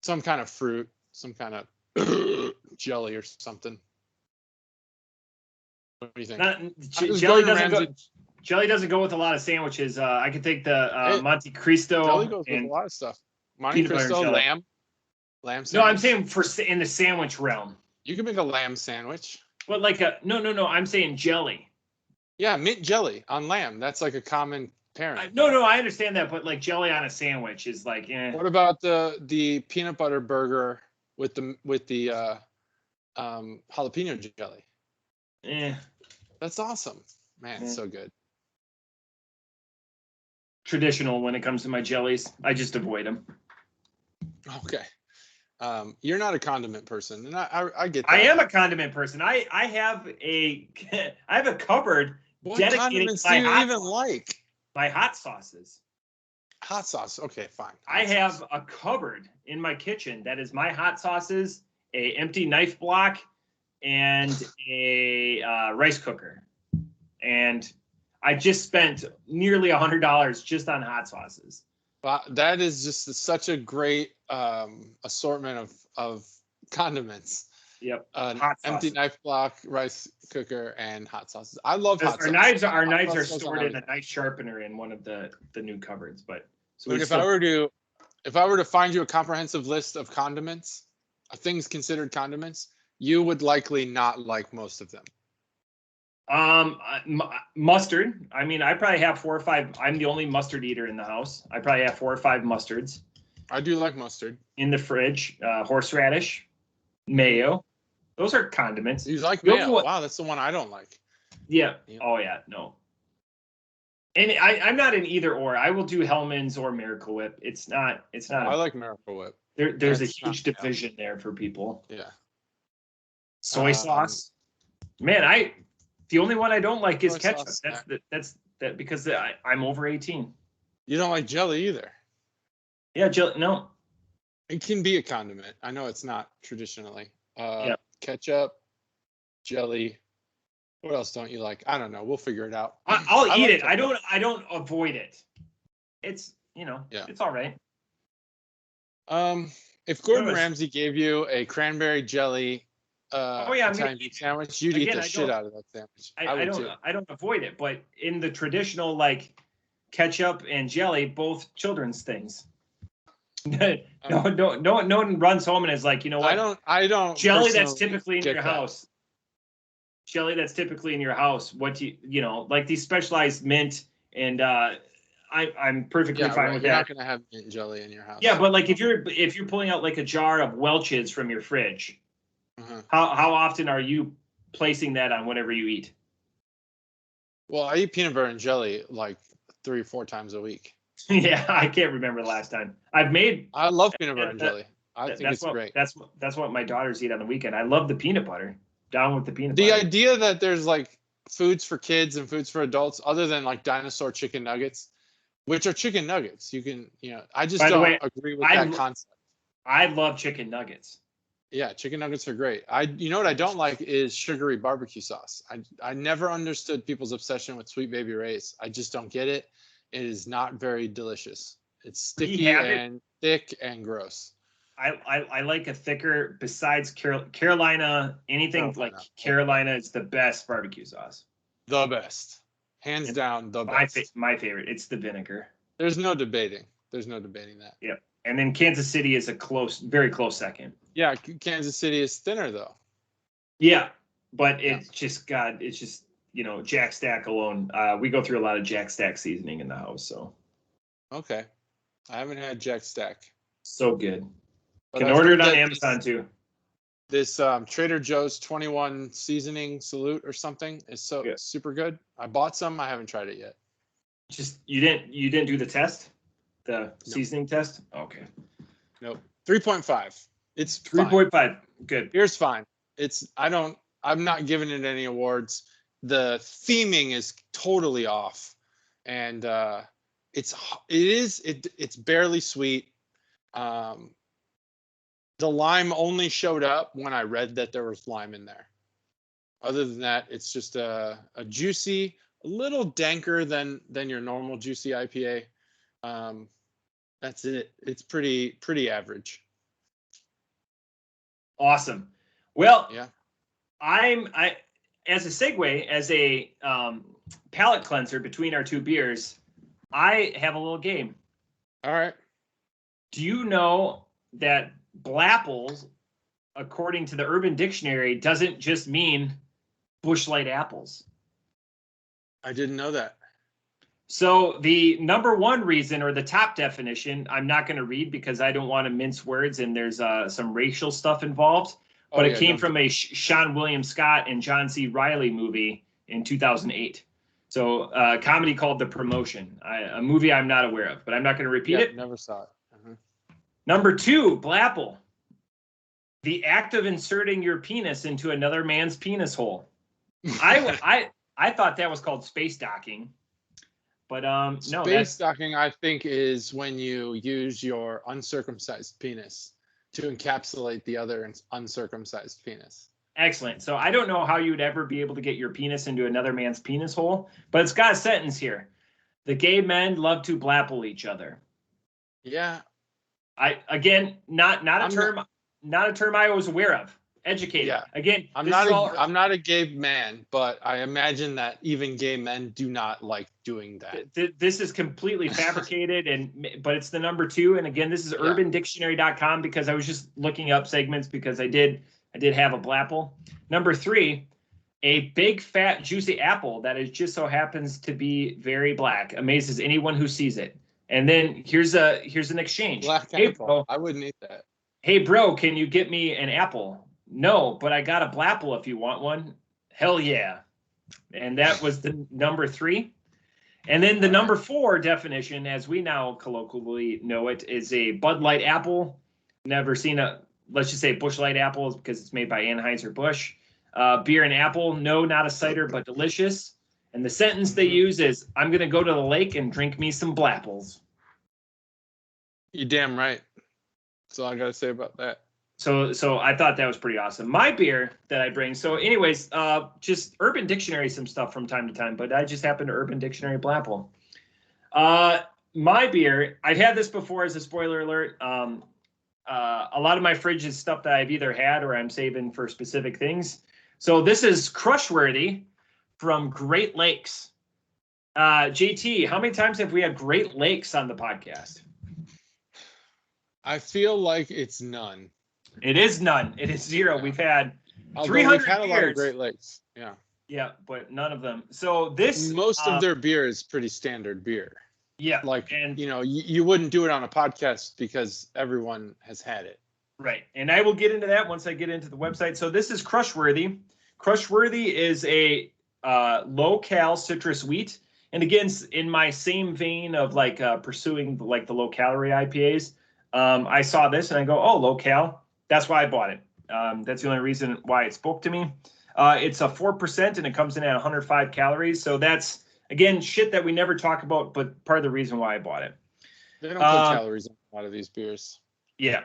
Speaker 1: Some kind of fruit, some kind of jelly or something. What do you think?
Speaker 2: Jelly doesn't go with a lot of sandwiches. I could take the Monte Cristo.
Speaker 1: Jelly goes with a lot of stuff. Monte Cristo, lamb sandwich.
Speaker 2: No, I'm saying in the sandwich realm.
Speaker 1: You can make a lamb sandwich.
Speaker 2: But no, I'm saying jelly.
Speaker 1: Yeah, mint jelly on lamb. That's like a common pairing.
Speaker 2: No, I understand that, but like jelly on a sandwich is like,
Speaker 1: What about the peanut butter burger with the jalapeno jelly? That's awesome, man. So good.
Speaker 2: Traditional when it comes to my jellies, I just avoid them.
Speaker 1: Okay. You're not a condiment person, and I get that.
Speaker 2: I am a condiment person. I have a cupboard.
Speaker 1: What condiments do you even like?
Speaker 2: My hot sauces.
Speaker 1: Hot sauce. Okay, fine.
Speaker 2: I have a cupboard in my kitchen that is my hot sauces, a empty knife block, and a rice cooker. And I just spent nearly $100 just on hot sauces.
Speaker 1: Wow, that is just such a great assortment of condiments.
Speaker 2: Yep.
Speaker 1: Empty knife block, rice cooker, and hot sauces. I love hot sauces.
Speaker 2: Our knives are stored in a knife sharpener in one of the new cupboards. But
Speaker 1: if I were to If I were to find you a comprehensive list of condiments, of things considered condiments, you would likely not like most of them.
Speaker 2: Mustard. I mean, I probably have 4 or 5. I'm the only mustard eater in the house. I probably have 4 or 5 mustards.
Speaker 1: I do like mustard.
Speaker 2: In the fridge, horseradish, mayo. Those are condiments.
Speaker 1: You like mayo? Wow, that's the one I don't like.
Speaker 2: Yeah. Oh yeah, no. And I'm not an either or. I will do Hellman's or Miracle Whip. It's not.
Speaker 1: I like Miracle Whip.
Speaker 2: There's a huge division there for people.
Speaker 1: Yeah.
Speaker 2: Soy sauce. Man, the only one I don't like is ketchup. That's because I'm over 18.
Speaker 1: You don't like jelly either.
Speaker 2: Yeah, jelly. No.
Speaker 1: It can be a condiment. I know it's not traditionally.
Speaker 2: Yeah.
Speaker 1: Ketchup, jelly. What else don't you like? I don't know. We'll figure it out.
Speaker 2: I'll eat it. I don't avoid it. It's it's all right.
Speaker 1: If Gordon Ramsay gave you a cranberry jelly Italian beef sandwich, you'd eat the shit out of that sandwich.
Speaker 2: I don't avoid it, but in the traditional like ketchup and jelly, both children's things. No one runs home and is like, you know what?
Speaker 1: I don't
Speaker 2: jelly that's typically in your house. Jelly that's typically in your house. What do you like these specialized mint and I'm perfectly fine with that.
Speaker 1: You're not gonna have mint jelly in your house.
Speaker 2: Yeah, but like if you're pulling out like a jar of Welch's from your fridge, how often are you placing that on whatever you eat?
Speaker 1: Well, I eat peanut butter and jelly like 3 or 4 times a week.
Speaker 2: Yeah, I can't remember the last time.
Speaker 1: I love peanut butter and jelly. I think it's great.
Speaker 2: That's what my daughters eat on the weekend. I love the peanut butter. Down with the peanut butter.
Speaker 1: The idea that there's like foods for kids and foods for adults other than like dinosaur chicken nuggets, which are chicken nuggets. You can, I just don't agree with that concept.
Speaker 2: I love chicken nuggets.
Speaker 1: Yeah, chicken nuggets are great. You know what I don't like is sugary barbecue sauce. I never understood people's obsession with Sweet Baby Ray's. I just don't get it. It is not very delicious. It's sticky and thick and gross.
Speaker 2: I like a thicker, besides Carolina, anything Carolina is the best barbecue sauce.
Speaker 1: The best. Hands down, the best.
Speaker 2: My favorite. It's the vinegar.
Speaker 1: There's no debating that.
Speaker 2: Yeah. And then Kansas City is very close second.
Speaker 1: Yeah, Kansas City is thinner though.
Speaker 2: Yeah, but it's just Jack Stack alone. We go through a lot of Jack Stack seasoning in the house, so.
Speaker 1: Okay. I haven't had Jack Stack.
Speaker 2: So good. Can order it on Amazon too.
Speaker 1: This Trader Joe's 21 seasoning salute or something is super good. I bought some. I haven't tried it yet.
Speaker 2: Just you didn't do the test, seasoning test. Okay.
Speaker 1: Nope. 3.5. It's
Speaker 2: 3.5. Good.
Speaker 1: Here's fine. I'm not giving it any awards. The theming is totally off, and it's barely sweet. The lime only showed up when I read that there was lime in there. Other than that, it's just a juicy, a little danker than your normal juicy IPA. That's it. It's pretty average.
Speaker 2: Awesome. Well,
Speaker 1: yeah.
Speaker 2: I as a segue, as a palate cleanser between our 2 beers, I have a little game.
Speaker 1: All right.
Speaker 2: Do you know that Blapples, according to the Urban Dictionary, doesn't just mean Busch Light apples?
Speaker 1: I didn't know that.
Speaker 2: So the number 1 reason, or the top definition, I'm not going to read because I don't want to mince words and there's some racial stuff involved. But it came from a Sean William Scott and John C. Reilly movie in 2008. So a comedy called The Promotion, a movie I'm not aware of, but I'm not going to repeat it.
Speaker 1: Never saw it.
Speaker 2: Number 2, Blapple. The act of inserting your penis into another man's penis hole. I thought that was called space docking. But no.
Speaker 1: Space docking, I think, is when you use your uncircumcised penis to encapsulate the other uncircumcised penis.
Speaker 2: Excellent. So I don't know how you'd ever be able to get your penis into another man's penis hole, but it's got a sentence here. The gay men love to blapple each other.
Speaker 1: Yeah.
Speaker 2: Not a term I was aware of. educated.
Speaker 1: Yeah.
Speaker 2: Again,
Speaker 1: I'm not a gay man, but I imagine that even gay men do not like doing that.
Speaker 2: This is completely fabricated, but it's the number 2. And again, this is urbandictionary.com because I was just looking up segments because I did have a blapple. Number 3, a big, fat, juicy apple that is just so happens to be very black. Amazes anyone who sees it. And then here's an exchange.
Speaker 1: Black apple. Bro, I wouldn't eat that.
Speaker 2: Hey, bro, can you get me an apple? No, but I got a blapple if you want one. Hell yeah. And that was the number 3. And then the number 4 definition, as we now colloquially know it, is a Bud Light apple. Never seen let's just say Busch Light apple because it's made by Anheuser-Busch. Beer and apple, no, not a cider, but delicious. And the sentence they use is, I'm going to go to the lake and drink me some blapples.
Speaker 1: You're damn right. That's all I got to say about that.
Speaker 2: So I thought that was pretty awesome. My beer that I bring. So anyways, just Urban Dictionary, some stuff from time to time, but I just happened to Urban Dictionary Blapple. My beer, I've had this before as a spoiler alert. A lot of my fridge is stuff that I've either had or I'm saving for specific things. So this is Crushworthy from Great Lakes. JT, how many times have we had Great Lakes on the podcast?
Speaker 1: I feel like it's none.
Speaker 2: It is none. It is 0.
Speaker 1: Yeah.
Speaker 2: We've had
Speaker 1: 300
Speaker 2: beers.
Speaker 1: a lot of Great Lakes. Yeah.
Speaker 2: Yeah, but none of them. So this
Speaker 1: most of their beer is pretty standard beer.
Speaker 2: Yeah.
Speaker 1: Like, and you wouldn't do it on a podcast because everyone has had it.
Speaker 2: Right. And I will get into that once I get into the website. So this is Crushworthy. Crushworthy is a low-cal citrus wheat. And again, in my same vein of like pursuing like the low-calorie IPAs, I saw this and I go, oh, low-cal. That's why I bought it. That's the only reason why it spoke to me. It's a 4% and it comes in at 105 calories. So that's, again, shit that we never talk about, but part of the reason why I bought it.
Speaker 1: They don't put calories in a lot of these beers.
Speaker 2: Yeah.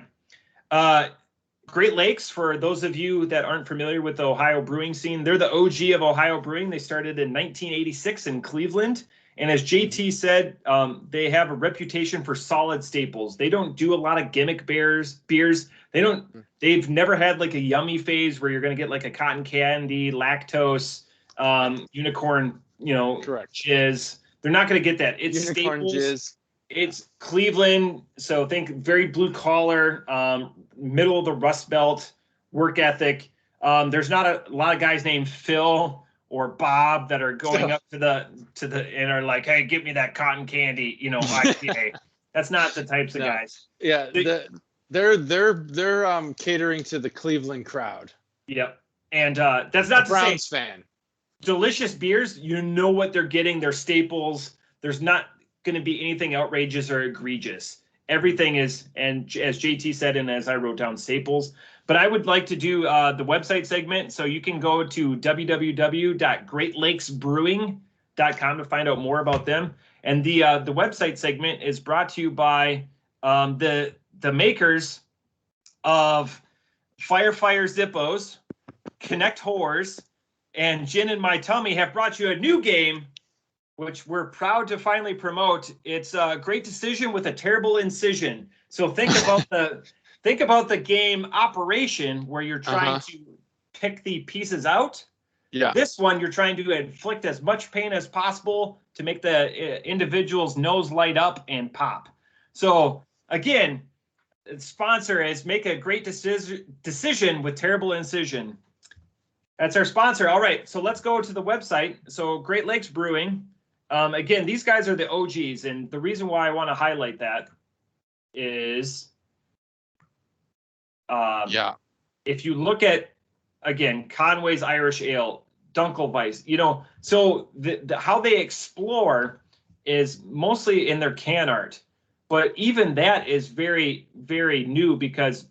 Speaker 2: Great Lakes, for those of you that aren't familiar with the Ohio brewing scene, they're the OG of Ohio brewing. They started in 1986 in Cleveland. And as JT said, they have a reputation for solid staples. They don't do a lot of gimmick beers. They've never had like a yummy phase where you're going to get like a cotton candy, lactose, unicorn,
Speaker 1: correct.
Speaker 2: Jizz. They're not going to get that. It's
Speaker 1: unicorn
Speaker 2: staples.
Speaker 1: Jizz.
Speaker 2: It's Cleveland. So think very blue collar, middle of the Rust Belt, work ethic. There's not a lot of guys named Phil or Bob that are going up to the and are like, hey, give me that cotton candy, IPA. That's not the types of guys.
Speaker 1: Yeah, they're catering to the Cleveland crowd.
Speaker 2: Yep. And that's not
Speaker 1: a Browns fan.
Speaker 2: Delicious beers, you know what they're getting. They're staples. There's not going to be anything outrageous or egregious. Everything is, and as JT said, and as I wrote down, staples. But I would like to do the website segment. So you can go to www.greatlakesbrewing.com to find out more about them. And the website segment is brought to you by the makers of Fire Zippos, Connect Whores, and Gin in My Tummy have brought you a new game, which we're proud to finally promote. It's a great decision with a terrible incision. So think about the game Operation, where you're trying to pick the pieces out.
Speaker 1: Yeah.
Speaker 2: This one, you're trying to inflict as much pain as possible to make the individual's nose light up and pop. So again, the sponsor is make a great decision with terrible incision. That's our sponsor. All right, so let's go to the website. So Great Lakes Brewing. Again, these guys are the OGs, and the reason why I want to highlight that is, if you look at, again, Conway's Irish Ale, Dunkelweiss, so how they explore is mostly in their can art, but even that is very, very new because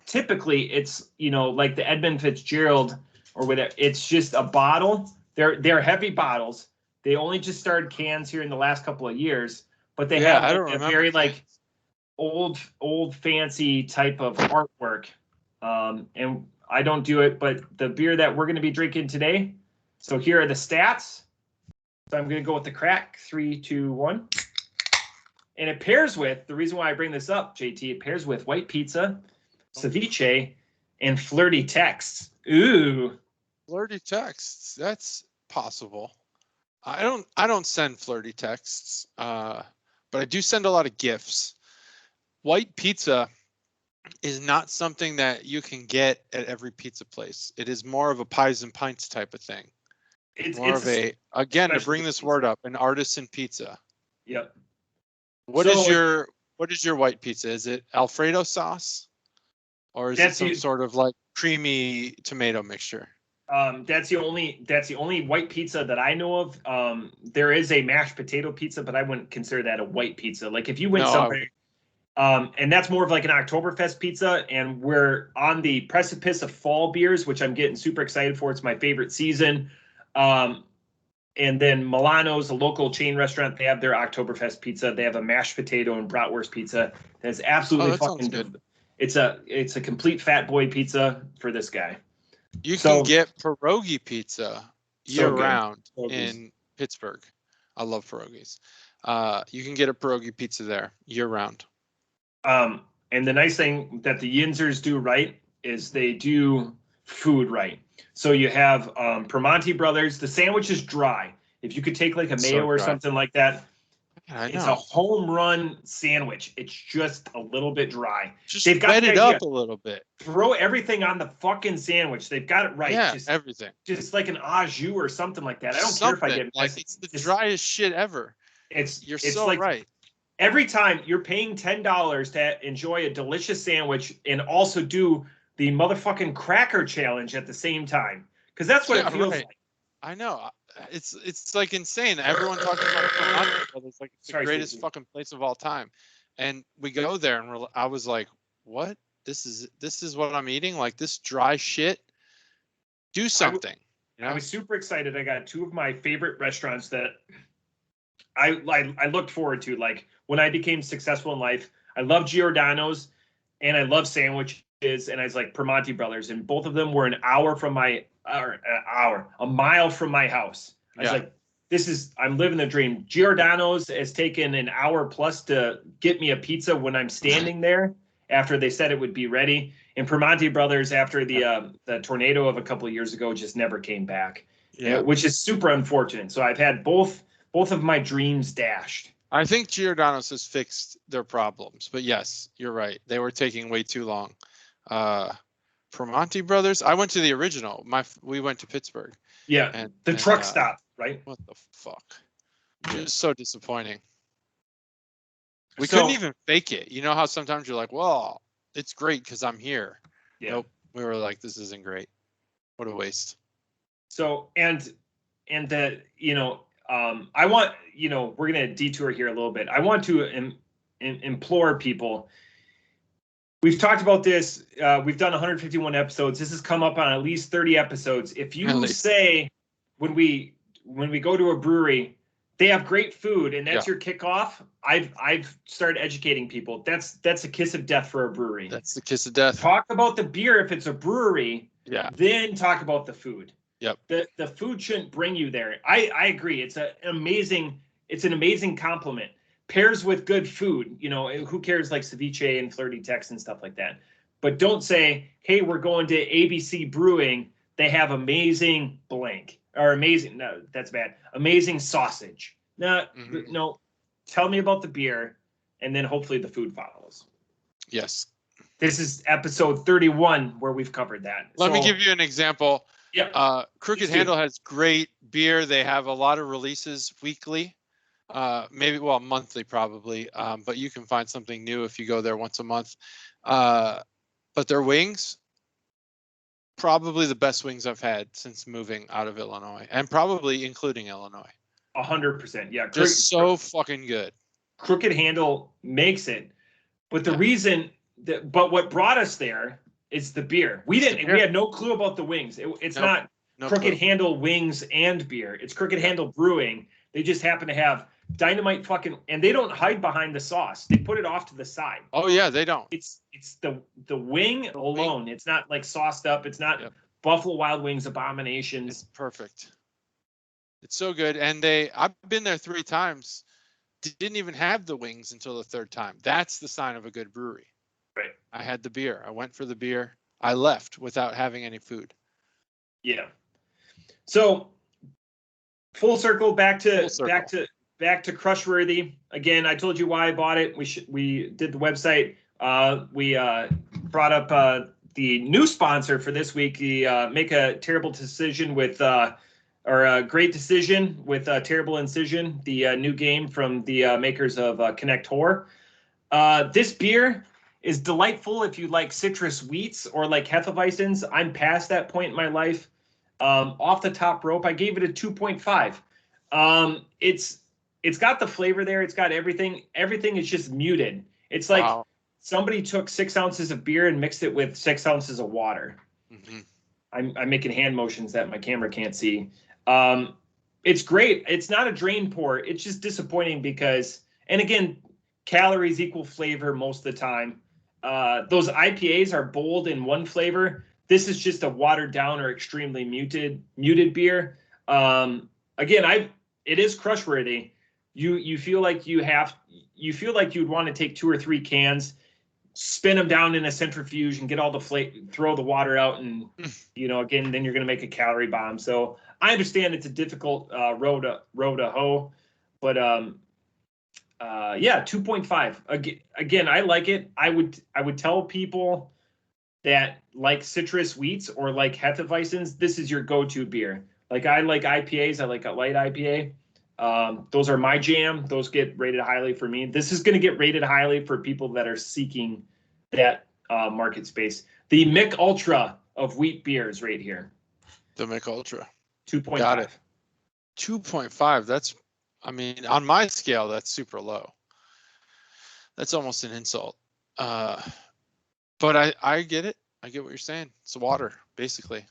Speaker 2: typically it's, like the Edmund Fitzgerald or whatever, it's just a bottle. They're heavy bottles. They only just started cans here in the last couple of years, but they have a very like old fancy type of artwork. And I don't do it, but the beer that we're going to be drinking today. So here are the stats. So I'm going to go with the crack, 3, 2, 1. And it pairs with, the reason why I bring this up, JT, it pairs with white pizza, ceviche, and flirty texts. Ooh.
Speaker 1: Flirty texts. That's possible. I don't send flirty texts, but I do send a lot of gifts. White pizza is not something that you can get at every pizza place. It is more of a pies and pints type of thing. It's again, to bring this word up, an artisan pizza.
Speaker 2: Yep.
Speaker 1: What is your white pizza? Is it Alfredo sauce, or is it some sort of like creamy tomato mixture?
Speaker 2: That's the only white pizza that I know of. There is a mashed potato pizza, but I wouldn't consider that a white pizza. Like if you went somewhere, and that's more of like an Oktoberfest pizza, and we're on the precipice of fall beers, which I'm getting super excited for. It's my favorite season. And then Milano's, a local chain restaurant, they have their Oktoberfest pizza. They have a mashed potato and bratwurst pizza. That's absolutely fucking good. It's a complete fat boy pizza for this guy.
Speaker 1: You can get pierogi pizza year round in Pittsburgh. I love pierogies. You can get a pierogi pizza there year round.
Speaker 2: And the nice thing that the Yinzers do right is they do food right. So you have Primanti Brothers. The sandwich is dry. If you could take like a mayo or something like that, it's a home run sandwich. It's just a little bit dry.
Speaker 1: They've got it up a little bit.
Speaker 2: Throw everything on the fucking sandwich. They've got it right.
Speaker 1: Yeah, everything.
Speaker 2: Just like an au jus or something like that. I don't care if I get
Speaker 1: like it's the driest shit ever. You're so like, right.
Speaker 2: Every time you're paying $10 to enjoy a delicious sandwich and also do the motherfucking cracker challenge at the same time, because that's what it feels like.
Speaker 1: I know. It's like insane. Everyone talks about Primanti Brothers like it's the greatest fucking place of all time, and we go there and I was like, what? This is what I'm eating? Like this dry shit? Do something.
Speaker 2: I was super excited. I got two of my favorite restaurants that I looked forward to. Like when I became successful in life, I love Giordano's and I love sandwiches, and I was like Primanti Brothers, and both of them were a mile from my house. I was like, I'm living the dream. Giordano's has taken an hour plus to get me a pizza when I'm standing there after they said it would be ready. And Primanti Brothers, after the tornado of a couple of years ago, just never came back, which is super unfortunate. So I've had both of my dreams dashed.
Speaker 1: I think Giordano's has fixed their problems, but yes, you're right. They were taking way too long. Primanti Brothers, I went to the original. We went to Pittsburgh.
Speaker 2: Yeah, and the truck stop, right?
Speaker 1: What the fuck? It was so disappointing. We couldn't even fake it. You know how sometimes you're like, well, it's great because I'm here. Yeah. Nope. We were like, this isn't great. What a waste.
Speaker 2: So, and that, I want, we're going to detour here a little bit. I want to implore people. We've talked about this. We've done 151 episodes. This has come up on at least 30 episodes. If you say when we go to a brewery, they have great food and that's your kickoff, I've started educating people. That's a kiss of death for a brewery.
Speaker 1: That's the kiss of death.
Speaker 2: Talk about the beer if it's a brewery. Yeah. Then talk about the food.
Speaker 1: Yep.
Speaker 2: The food shouldn't bring you there. I agree. It's an amazing compliment. Pairs with good food, who cares, like ceviche and flirty text and stuff like that. But don't say, hey, we're going to ABC Brewing. They have amazing blank or amazing. No, that's bad. Amazing sausage. No, tell me about the beer and then hopefully the food follows.
Speaker 1: Yes.
Speaker 2: This is episode 31 where we've covered that.
Speaker 1: Let me give you an example.
Speaker 2: Yeah.
Speaker 1: Crooked Handle has great beer. They have a lot of releases weekly. Monthly probably, but you can find something new if you go there once a month. But their wings, probably the best wings I've had since moving out of Illinois, and probably including Illinois.
Speaker 2: 100%, yeah.
Speaker 1: Just so fucking good.
Speaker 2: Crooked Handle makes it, but the reason but what brought us there is the beer. We had no clue about the wings. It's not Crooked Handle wings and beer. It's Crooked Handle Brewing. They just happen to have dynamite and they don't hide behind the sauce. They put it off to the side.
Speaker 1: Oh yeah, they don't.
Speaker 2: It's the wing alone. It's not like sauced up. It's not Buffalo Wild Wings abominations.
Speaker 1: It's perfect. It's so good. And I've been there 3 times. Didn't even have the wings until the 3rd time. That's the sign of a good brewery.
Speaker 2: Right.
Speaker 1: I had the beer. I went for the beer. I left without having any food.
Speaker 2: Yeah. So full circle back to Crushworthy. Again, I told you why I bought it. We did the website. We brought up the new sponsor for this week. The Make a Terrible Decision with or a Great Decision with Terrible Incision, the new game from the makers of Connect Horror. This beer is delightful if you like citrus wheats or like Hefeweizens. I'm past that point in my life. Off the top rope, I gave it a 2.5. It's got the flavor there. It's got everything. Everything is just muted. It's like somebody took 6 ounces of beer and mixed it with 6 ounces of water. Mm-hmm. I'm making hand motions that my camera can't see. It's great. It's not a drain pour. It's just disappointing because, and again, calories equal flavor most of the time. Those IPAs are bold in one flavor. This is just a watered down or extremely muted beer. Again, it is crushworthy. You feel like you'd want to take 2 or 3 cans, spin them down in a centrifuge and get all the throw the water out, and again, then you're going to make a calorie bomb. So I understand it's a difficult road to hoe, but yeah, 2.5. Again, I like it. I would tell people that like citrus wheats or like Hefeweizens, this is your go-to beer. Like I like IPAs. I like a light IPA. Those are my jam. Those get rated highly for me. This is going to get rated highly for people that are seeking that market space. The Mick Ultra of wheat beers right here.
Speaker 1: The Mick Ultra.
Speaker 2: 2.5.
Speaker 1: Got it. 2.5. That's, I mean, on my scale, that's super low. That's almost an insult. But I get it. I get what you're saying. It's water, basically.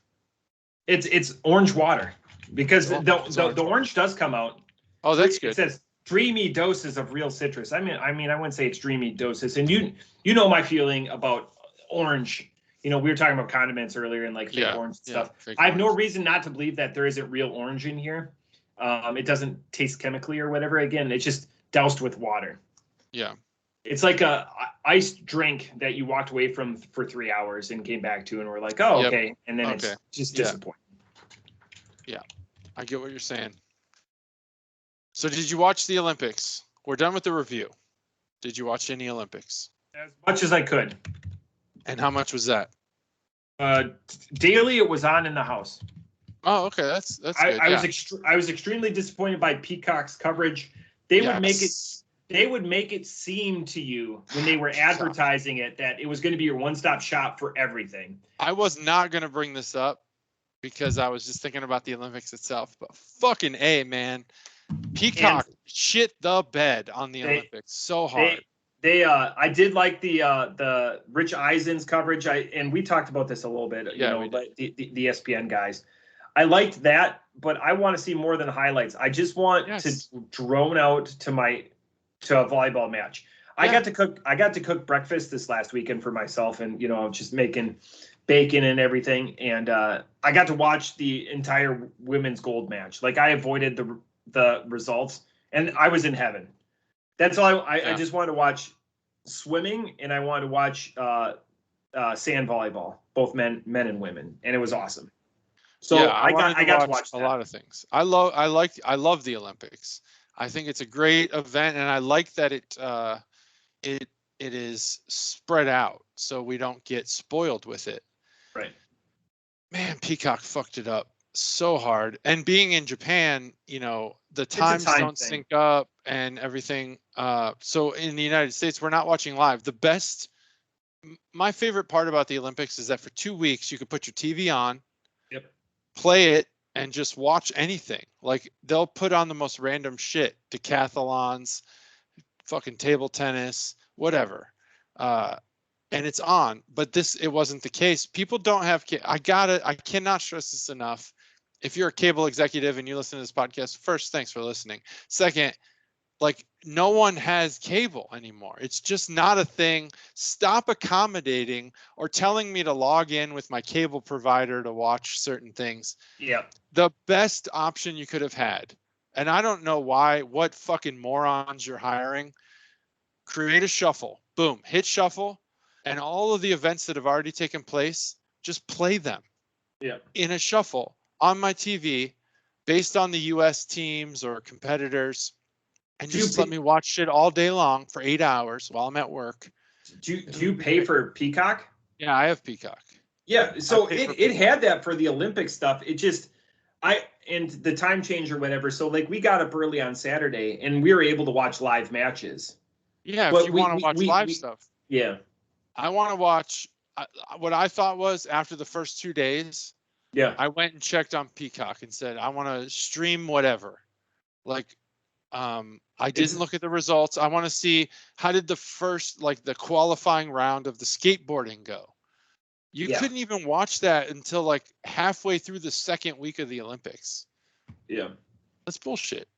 Speaker 2: It's orange water because the orange does come out.
Speaker 1: Oh, that's good.
Speaker 2: It says dreamy doses of real citrus. I mean, I wouldn't say it's dreamy doses. And you know my feeling about orange. We were talking about condiments earlier and like fake orange stuff. I have no reason not to believe that there isn't real orange in here. It doesn't taste chemically or whatever. Again, it's just doused with water.
Speaker 1: Yeah.
Speaker 2: It's like a iced drink that you walked away from for 3 hours and came back to and were like, oh, okay. And then it's just disappointing.
Speaker 1: Yeah, I get what you're saying. So did you watch the Olympics? We're done with the review. Did you watch any Olympics?
Speaker 2: As much as I could.
Speaker 1: And how much was that?
Speaker 2: Daily, it was on in the house.
Speaker 1: Oh, okay. That's good.
Speaker 2: I was extremely disappointed by Peacock's coverage. They would make it seem to you when they were advertising it that it was going to be your one-stop shop for everything.
Speaker 1: I was not going to bring this up because I was just thinking about the Olympics itself, but fucking A, man. Peacock shit the bed on the Olympics so hard.
Speaker 2: I did like the Rich Eisen's coverage. And we talked about this a little bit, but the ESPN guys. I liked that, but I want to see more than highlights. I just want to drone out to a volleyball match. I got to cook breakfast this last weekend for myself, and just making bacon and everything. And I got to watch the entire women's gold match. Like I avoided the results, and I was in heaven. That's all. I just wanted to watch swimming, and I wanted to watch sand volleyball, both men and women, and it was awesome. So I got to watch
Speaker 1: a lot of things. I love the Olympics. I think it's a great event, and I like that it is spread out so we don't get spoiled with it.
Speaker 2: Right.
Speaker 1: Man, Peacock fucked it up so hard. And being in Japan, the times don't sync up and everything. So in the United States, we're not watching live. My favorite part about the Olympics is that for 2 weeks you could put your TV on, play it, and just watch anything. Like they'll put on the most random shit, decathlons, fucking table tennis, whatever. And it's on, but it wasn't the case. People don't have, I cannot stress this enough. If you're a cable executive and you listen to this podcast, first, thanks for listening. Second, like no one has cable anymore. It's just not a thing. Stop accommodating or telling me to log in with my cable provider to watch certain things.
Speaker 2: Yeah.
Speaker 1: The best option you could have had, and I don't know what fucking morons you're hiring, create a shuffle. Boom, hit shuffle, and all of the events that have already taken place, just play them
Speaker 3: Yeah.
Speaker 1: in a shuffle on my TV based on the US teams or competitors, and just let me watch shit all day long for 8 hours while I'm at work.
Speaker 2: Do you pay for Peacock?
Speaker 1: Yeah, I have Peacock.
Speaker 3: Yeah, so it had that for the Olympic stuff. It just and the time change or whatever. So like we got up early on Saturday and we were able to watch live matches.
Speaker 1: Yeah, but if you want to watch live stuff.
Speaker 3: Yeah.
Speaker 1: I want to watch what I thought was after the first 2 days.
Speaker 3: Yeah.
Speaker 1: I went and checked on Peacock and said, I want to stream whatever. Like, I didn't look at the results. I want to see how did the first, like the qualifying round of the skateboarding go. You couldn't even watch that until like halfway through the second week of the Olympics.
Speaker 3: Yeah.
Speaker 1: That's bullshit.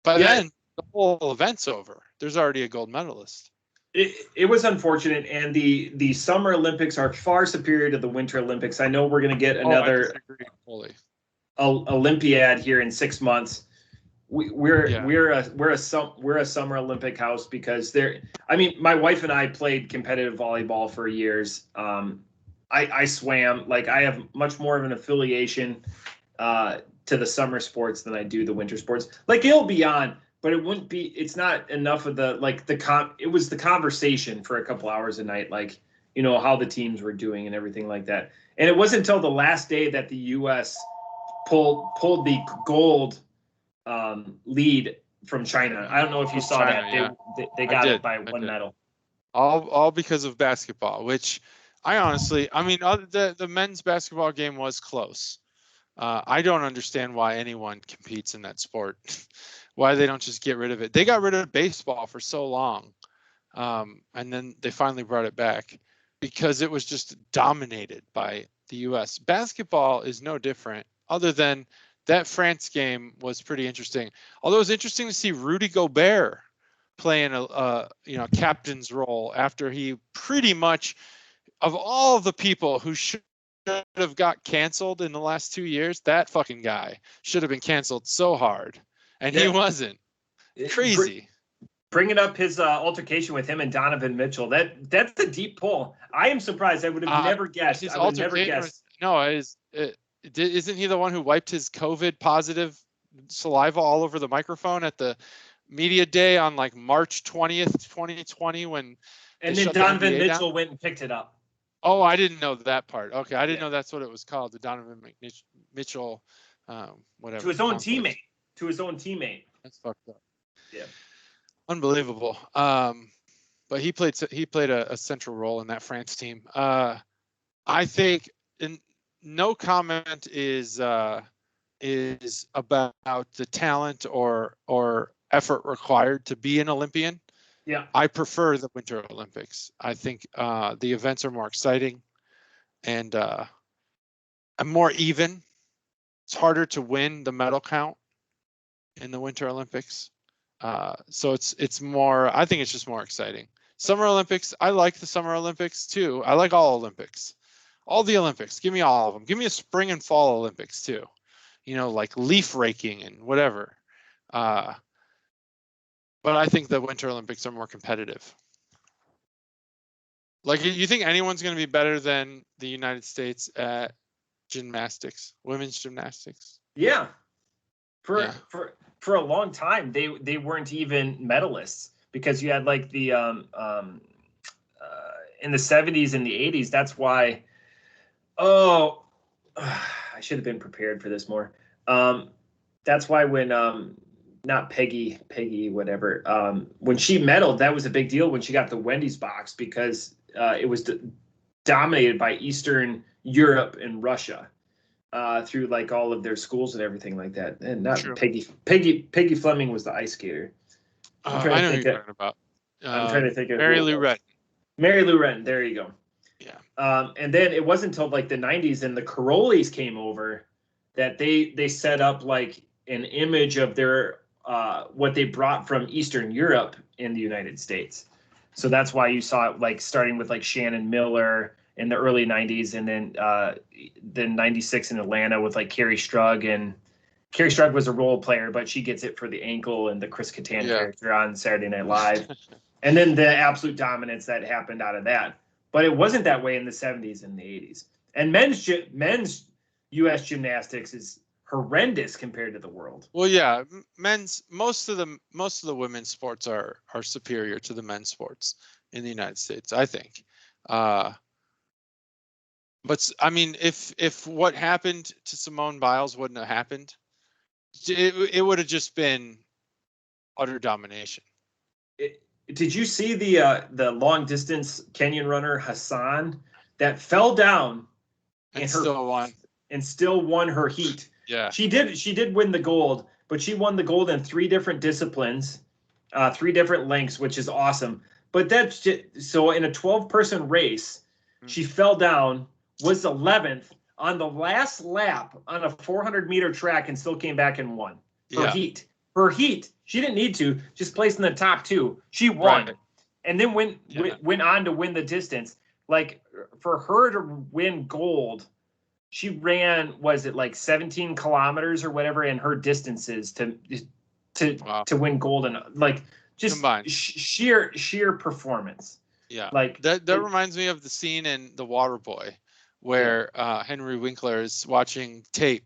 Speaker 1: By then, the whole event's over. There's already a gold medalist.
Speaker 3: It was unfortunate, and the Summer Olympics are far superior to the Winter Olympics. I know we're going to get another Olympiad here in 6 months. We're a Summer Olympic house because my wife and I played competitive volleyball for years. I swam. Like I have much more of an affiliation to the summer sports than I do the winter sports. Like it'll be on, but it's not enough of it was the conversation for a couple hours a night, like, how the teams were doing and everything like that. And it wasn't until the last day that the U.S. pulled the gold lead from China. I don't know if you saw that. They got it by one medal.
Speaker 1: All because of basketball, which I honestly, the men's basketball game was close. I don't understand why anyone competes in that sport. Why they don't just get rid of it. They got rid of baseball for so long. And then they finally brought it back because it was just dominated by the U.S. Basketball is no different, other than that France game was pretty interesting. Although it was interesting to see Rudy Gobert playing a captain's role after he pretty much, of all the people who should have got canceled in the last 2 years, that fucking guy should have been canceled so hard, and he wasn't. Crazy.
Speaker 2: Bringing up his altercation with him and Donovan Mitchell, that's a deep pull. I am surprised. I would have never guessed. I would never guessed.
Speaker 1: Isn't he the one who wiped his COVID positive saliva all over the microphone at the media day on like March 20th, 2020 when?
Speaker 2: And then Donovan Mitchell went and picked it up.
Speaker 1: Oh, I didn't know that part. Okay, I didn't know that's what it was called, the Donovan Mitchell, whatever.
Speaker 2: To his own teammate.
Speaker 1: That's fucked up.
Speaker 2: Yeah.
Speaker 1: Unbelievable. But he played a central role in that France team. I think no comment is about the talent or effort required to be an Olympian.
Speaker 2: Yeah.
Speaker 1: I prefer the Winter Olympics. I think the events are more exciting and more even. It's harder to win the medal count in the Winter Olympics. So it's more, I think it's just more exciting. Summer Olympics, I like the Summer Olympics too. I like all Olympics. All the Olympics, give me all of them. Give me a spring and fall Olympics too. Like leaf raking and whatever. But I think the Winter Olympics are more competitive. Like, you think anyone's going to be better than the United States at gymnastics, women's gymnastics?
Speaker 2: Yeah. For a long time, they weren't even medalists because you had like the in the 70s and the 80s. That's why. Oh, I should have been prepared for this more. That's why when not Peggy, whatever. When she medaled, that was a big deal when she got the Wendy's box because it was dominated by Eastern Europe and Russia through like all of their schools and everything like that. And not True. Peggy Fleming was the ice skater.
Speaker 1: I know who you're talking about.
Speaker 2: I'm trying to think of
Speaker 1: Mary Lou Retton.
Speaker 2: Mary Lou Retton. There you go.
Speaker 1: Yeah.
Speaker 2: And then it wasn't until like the 90s and the Carolis came over that they set up like an image of their what they brought from Eastern Europe in the United States. So that's why you saw it like starting with like Shannon Miller in the early 90s and then 96 in Atlanta with like Carrie Strug. And Carrie Strug was a role player, but she gets it for the ankle and the Chris Kattan character on Saturday Night Live. And then the absolute dominance that happened out of that.
Speaker 3: but it wasn't that way in the 70s and the 80s. And men's U.S. gymnastics is horrendous compared to the world.
Speaker 1: Well, yeah, most of the women's sports are superior to the men's sports in the United States, I think. But I mean, if what happened to Simone Biles wouldn't have happened, it would have just been utter domination.
Speaker 3: Did you see the long distance Kenyan runner Hassan that fell down
Speaker 1: and
Speaker 3: still won her heat?
Speaker 1: Yeah,
Speaker 3: she did win the gold, but she won the gold in 3 different disciplines, 3 different lengths, which is awesome. But that's just, so in a 12-person race, she fell down, was 11th on the last lap on a 400-meter track, and still came back and won her heat. Her heat. She didn't need to, just placed in the top 2. She won, and then went on to win the distance. Like, for her to win gold, she ran, was it like 17 kilometers or whatever in her distances to win gold, and like just sheer performance.
Speaker 1: Yeah,
Speaker 3: like
Speaker 1: that reminds me of the scene in The Waterboy where Henry Winkler is watching tape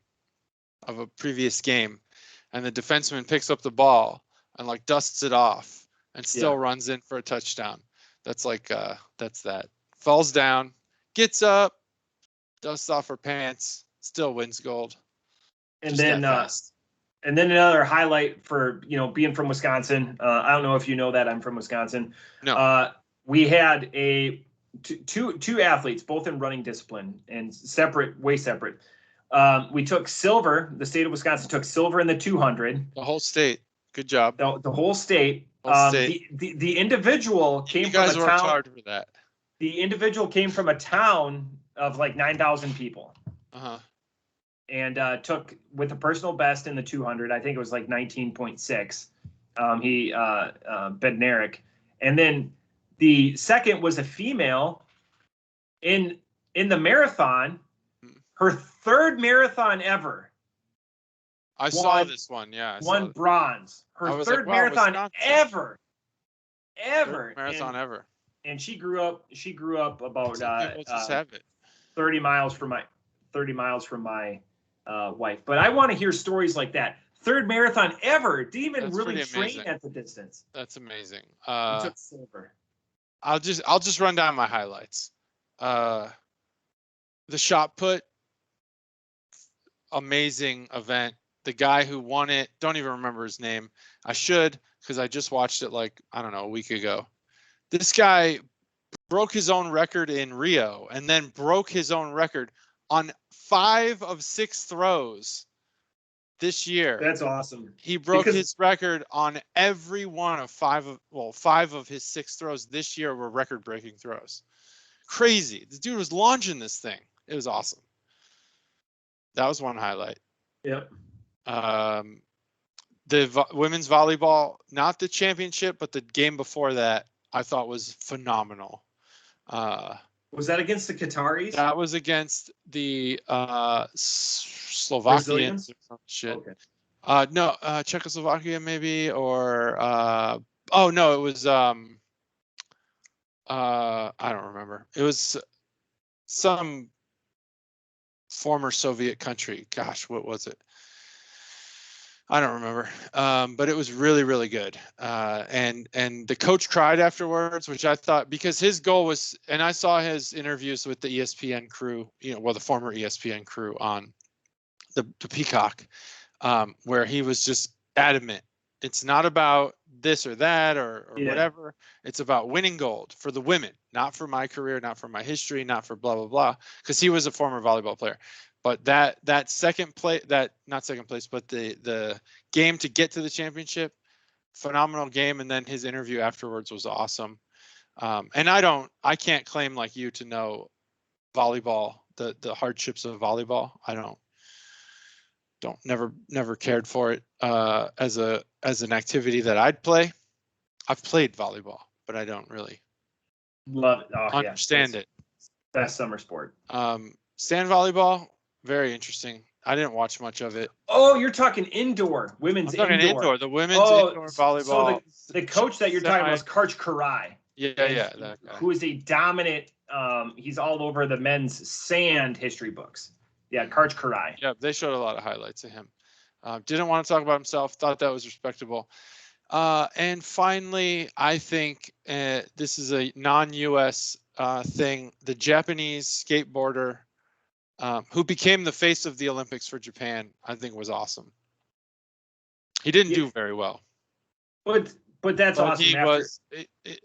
Speaker 1: of a previous game, and the defenseman picks up the ball and like dusts it off and still runs in for a touchdown. That's like that's that. Falls down, gets up, dusts off her pants, still wins gold.
Speaker 3: And then another highlight for, being from Wisconsin. I don't know if you know that I'm from Wisconsin.
Speaker 1: No.
Speaker 3: We had two athletes, both in running discipline and way separate. We took silver. The state of Wisconsin took silver in the 200.
Speaker 1: The whole state. Good job.
Speaker 3: The whole state. The individual came from a town. You guys worked
Speaker 1: hard for that.
Speaker 3: The individual came from a town of like 9,000 people. And took, with a personal best in the 200, I think it was like 19.6. Bednarik. And then the second was a female in the marathon, her 3rd marathon ever.
Speaker 1: I saw this one, yeah.
Speaker 3: Won bronze. Her 3rd marathon ever.
Speaker 1: Third marathon ever.
Speaker 3: And she grew up about
Speaker 1: just have it.
Speaker 3: 30 miles from my wife. But I want to hear stories like that. 3rd marathon ever. Didn't even really train at the distance.
Speaker 1: That's amazing.
Speaker 3: Took silver.
Speaker 1: I'll just run down my highlights. The shot put, amazing event. The guy who won it, don't even remember his name. I should, because I just watched it like, I don't know, a week ago. This guy broke his own record in Rio and then broke his own record on 5 of 6 throws this year.
Speaker 3: That's awesome.
Speaker 1: He broke his record on every one of 5 of his 6 throws this year were record-breaking throws. Crazy. The dude was launching this thing. It was awesome. That was one highlight.
Speaker 3: Yep.
Speaker 1: The women's volleyball, not the championship, but the game before that, I thought was phenomenal.
Speaker 3: Was that against the Qataris?
Speaker 1: That was against the Slovakians or some shit. Okay. No, Czechoslovakia maybe, or no, it was I don't remember. It was some former Soviet country. Gosh, what was it? I don't remember, but it was really, really good. And the coach cried afterwards, which I thought, because his goal was, and I saw his interviews with the ESPN crew, the former ESPN crew on the Peacock, where he was just adamant. It's not about this or that or whatever. It's about winning gold for the women, not for my career, not for my history, not for blah, blah, blah, because he was a former volleyball player. But that not second place, but the game to get to the championship, phenomenal game. And then his interview afterwards was awesome. And I can't claim like you to know volleyball, the hardships of volleyball. I never cared for it as an activity that I'd play. I've played volleyball, but I don't really
Speaker 3: love it.
Speaker 1: Understand it.
Speaker 3: Best summer sport.
Speaker 1: Sand volleyball. Very interesting. I didn't watch much of it.
Speaker 3: Oh, you're talking indoor, women's indoor.
Speaker 1: The women's indoor volleyball.
Speaker 3: So the coach that you're talking about is Karch Karai.
Speaker 1: Yeah. That guy.
Speaker 2: Who is a dominant. He's all over the men's sand history books. Yeah, Karch Karai.
Speaker 1: Yeah, they showed a lot of highlights of him. Didn't want to talk about himself. Thought that was respectable. And finally, I think this is a non-U.S. Thing. The Japanese skateboarder who became the face of the Olympics for Japan, I think was awesome. He didn't do very well.
Speaker 2: But that's awesome.
Speaker 1: He was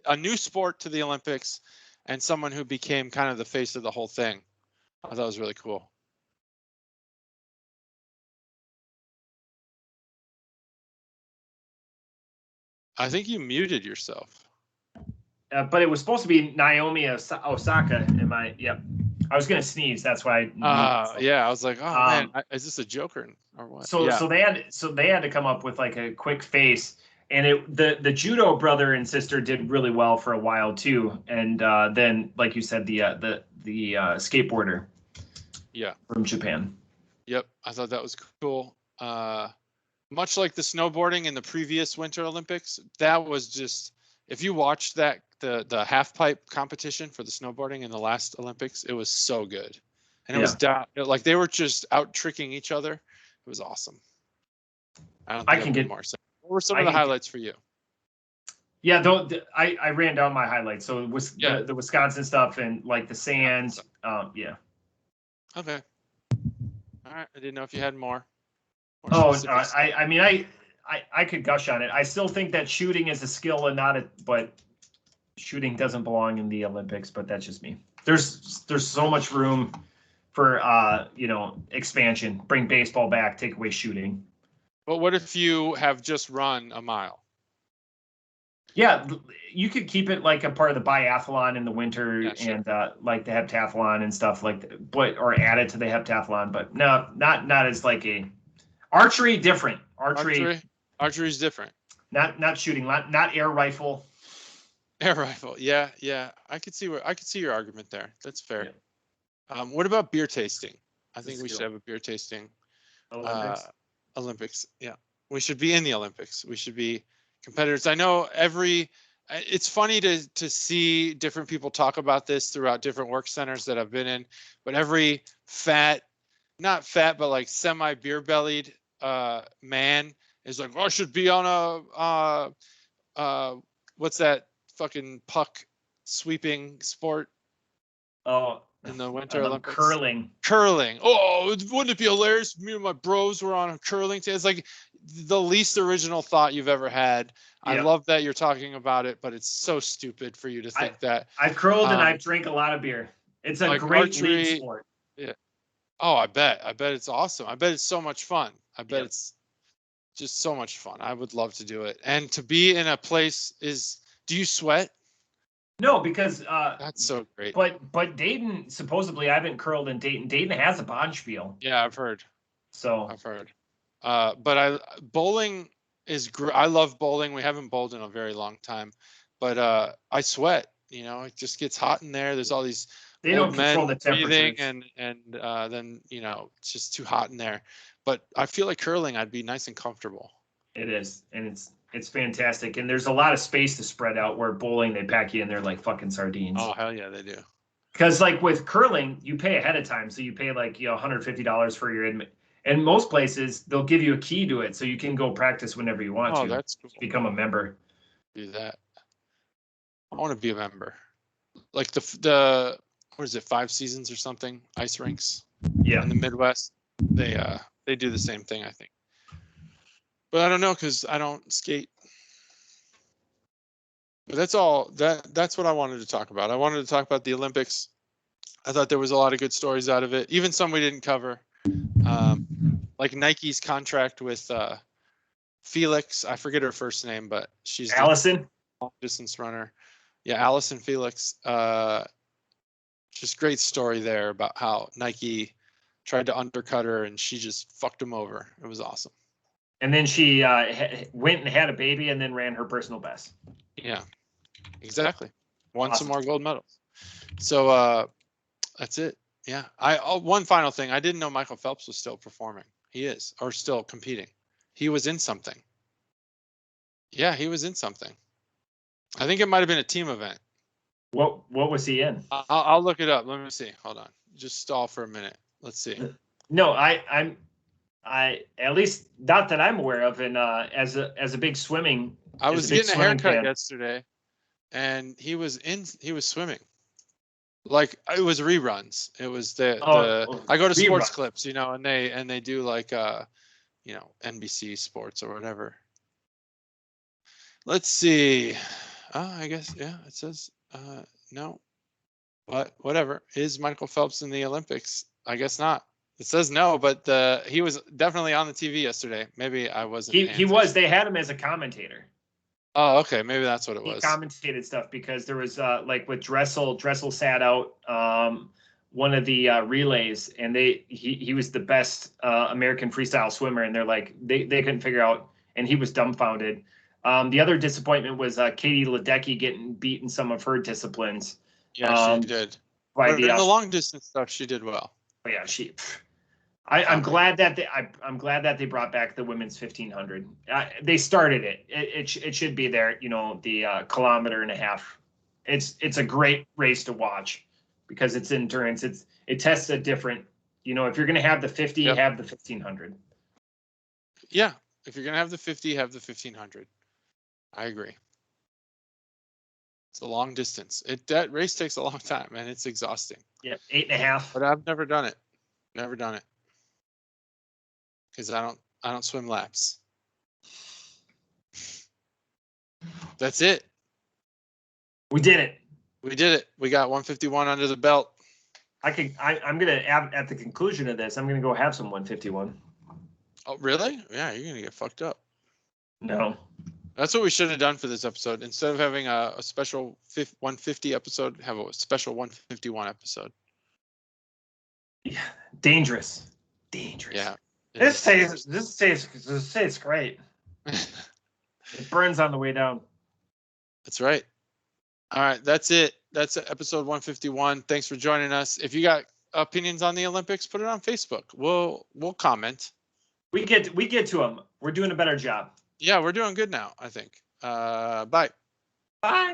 Speaker 1: a new sport to the Olympics and someone who became kind of the face of the whole thing. I thought it was really cool. I think you muted yourself.
Speaker 2: But it was supposed to be Naomi Osaka. Yep. I was gonna sneeze. That's why.
Speaker 1: Yeah. I was like, oh man, is this a joke or what?
Speaker 2: So they had to come up with like a quick face, and the judo brother and sister did really well for a while too, and then like you said, the skateboarder.
Speaker 1: Yeah.
Speaker 2: From Japan.
Speaker 1: Yep, I thought that was cool. Much like the snowboarding in the previous Winter Olympics, that was just, if you watched that, the half pipe competition for the snowboarding in the last Olympics, it was so good. And it was like they were just out tricking each other. It was awesome. I can get more. So what were some of the highlights for you?
Speaker 2: Yeah, I ran down my highlights. So it was the Wisconsin stuff and like the sands. Yeah.
Speaker 1: Okay. All right. I didn't know if you had more.
Speaker 2: I mean, I could gush on it. I still think that shooting is a skill and not but shooting doesn't belong in the Olympics, but that's just me. There's so much room for expansion. Bring baseball back, take away shooting.
Speaker 1: But what if you have just run a mile?
Speaker 2: Yeah, you could keep it like a part of the biathlon in the winter, and like the heptathlon and stuff like that, or add it to the heptathlon. But no, not as like a archery. Different archery
Speaker 1: is different.
Speaker 2: Not shooting, not air rifle.
Speaker 1: Air rifle, yeah. I could see your argument there. That's fair. Yeah. What about beer tasting? I think we should have a beer tasting. Olympics. Yeah, we should be in the Olympics. We should be competitors. I know it's funny to see different people talk about this throughout different work centers that I've been in, but every not fat, but like semi beer bellied man is like, I should be on a what's that fucking puck sweeping sport? In the Winter Olympics. Curling. Oh, wouldn't it be hilarious? Me and my bros were on a curling team. It's like the least original thought you've ever had. I love that you're talking about it, but it's so stupid for you to think that.
Speaker 2: I've curled and I've drank a lot of beer. It's a great league sport.
Speaker 1: Yeah. Oh, I bet it's awesome. I bet it's so much fun. I bet it's just so much fun. I would love to do it. And to be in a place do you sweat?
Speaker 2: No, because
Speaker 1: that's so great.
Speaker 2: But Dayton, supposedly, I haven't curled in Dayton. Dayton has a bonspiel.
Speaker 1: Yeah, I've heard.
Speaker 2: So
Speaker 1: I've heard. But bowling is great. I love bowling. We haven't bowled in a very long time, but I sweat. It just gets hot in there. There's all these old men breathing, and then it's just too hot in there. But I feel like curling, I'd be nice and comfortable.
Speaker 2: It is, and it's fantastic, and there's a lot of space to spread out. Where bowling, they pack you in there like fucking sardines.
Speaker 1: Oh hell yeah, they do.
Speaker 2: Because like with curling, you pay ahead of time, so you pay like $150 for your admit. And most places they'll give you a key to it, so you can go practice whenever you want to.
Speaker 1: Oh, that's cool.
Speaker 2: Become a member.
Speaker 1: Do that. I want to be a member. Like the what is it, 5 Seasons or something? Ice rinks.
Speaker 2: Yeah.
Speaker 1: In the Midwest, they do the same thing, I think. But I don't know because I don't skate. But that's all. That's what I wanted to talk about. I wanted to talk about the Olympics. I thought there was a lot of good stories out of it, even some we didn't cover. Like Nike's contract with Felix. I forget her first name, but she's
Speaker 2: Allison,
Speaker 1: long distance runner. Yeah, Allison Felix. Just great story there about how Nike tried to undercut her and she just fucked him over. It was awesome.
Speaker 2: And then she went and had a baby and then ran her personal best.
Speaker 1: Yeah, exactly. Won some more gold medals. So that's it. Yeah. One final thing. I didn't know Michael Phelps was still performing. He is, or still competing. He was in something. Yeah, he was in something. I think it might have been a team event.
Speaker 2: What was he in?
Speaker 1: I'll look it up. Let me see. Hold on. Just stall for a minute. Let's see.
Speaker 2: No, I at least not that I'm aware of. And as a big swimming,
Speaker 1: I was getting a haircut
Speaker 2: fan
Speaker 1: yesterday, and he was swimming. Like it was reruns. It was the I go to Sports Clips, you know, and they do like you know, NBC Sports or whatever. Let's see. I guess yeah. It says no, but whatever. Is Michael Phelps in the Olympics? I guess not. It says no, but he was definitely on the TV yesterday. Maybe I wasn't.
Speaker 2: He was. They had him as a commentator.
Speaker 1: Oh, okay. Maybe that's what it was.
Speaker 2: He commentated stuff because there was like with Dressel sat out one of the relays, and he was the best American freestyle swimmer, and they're like they couldn't figure out, and he was dumbfounded. The other disappointment was Katie Ledecky getting beat in some of her disciplines.
Speaker 1: Yeah, she did. But in the long distance stuff, she did well.
Speaker 2: Oh, yeah, I'm glad that they brought back the women's 1500. They started it. It should be there. You know, the kilometer and a half. It's a great race to watch because it's endurance. It tests a different. You know, if you're going to have the 50,
Speaker 1: yep.
Speaker 2: Have the 1500.
Speaker 1: Yeah, if you're going to have the 50, have the 1500. I agree. It's a long distance. That race takes a long time, and it's exhausting.
Speaker 2: Yeah, 8.5.
Speaker 1: But I've never done it. Never done it. Because I don't swim laps. That's it.
Speaker 2: We did it.
Speaker 1: We did it. We got 151 under the belt.
Speaker 2: I'm gonna at the conclusion of this, I'm gonna go have some 151.
Speaker 1: Oh, really? Yeah, you're gonna get fucked up.
Speaker 2: No.
Speaker 1: That's what we should have done for this episode. Instead of having a special 150 episode, have a special 151 episode.
Speaker 2: Yeah, dangerous. Yeah. This tastes great. It burns on the way down.
Speaker 1: That's right. All right, that's it. That's episode 151. Thanks for joining us. If you got opinions on the Olympics, put it on Facebook. We'll comment.
Speaker 2: We get to them. We're doing a better job.
Speaker 1: Yeah, we're doing good now, I think. Bye.
Speaker 2: Bye.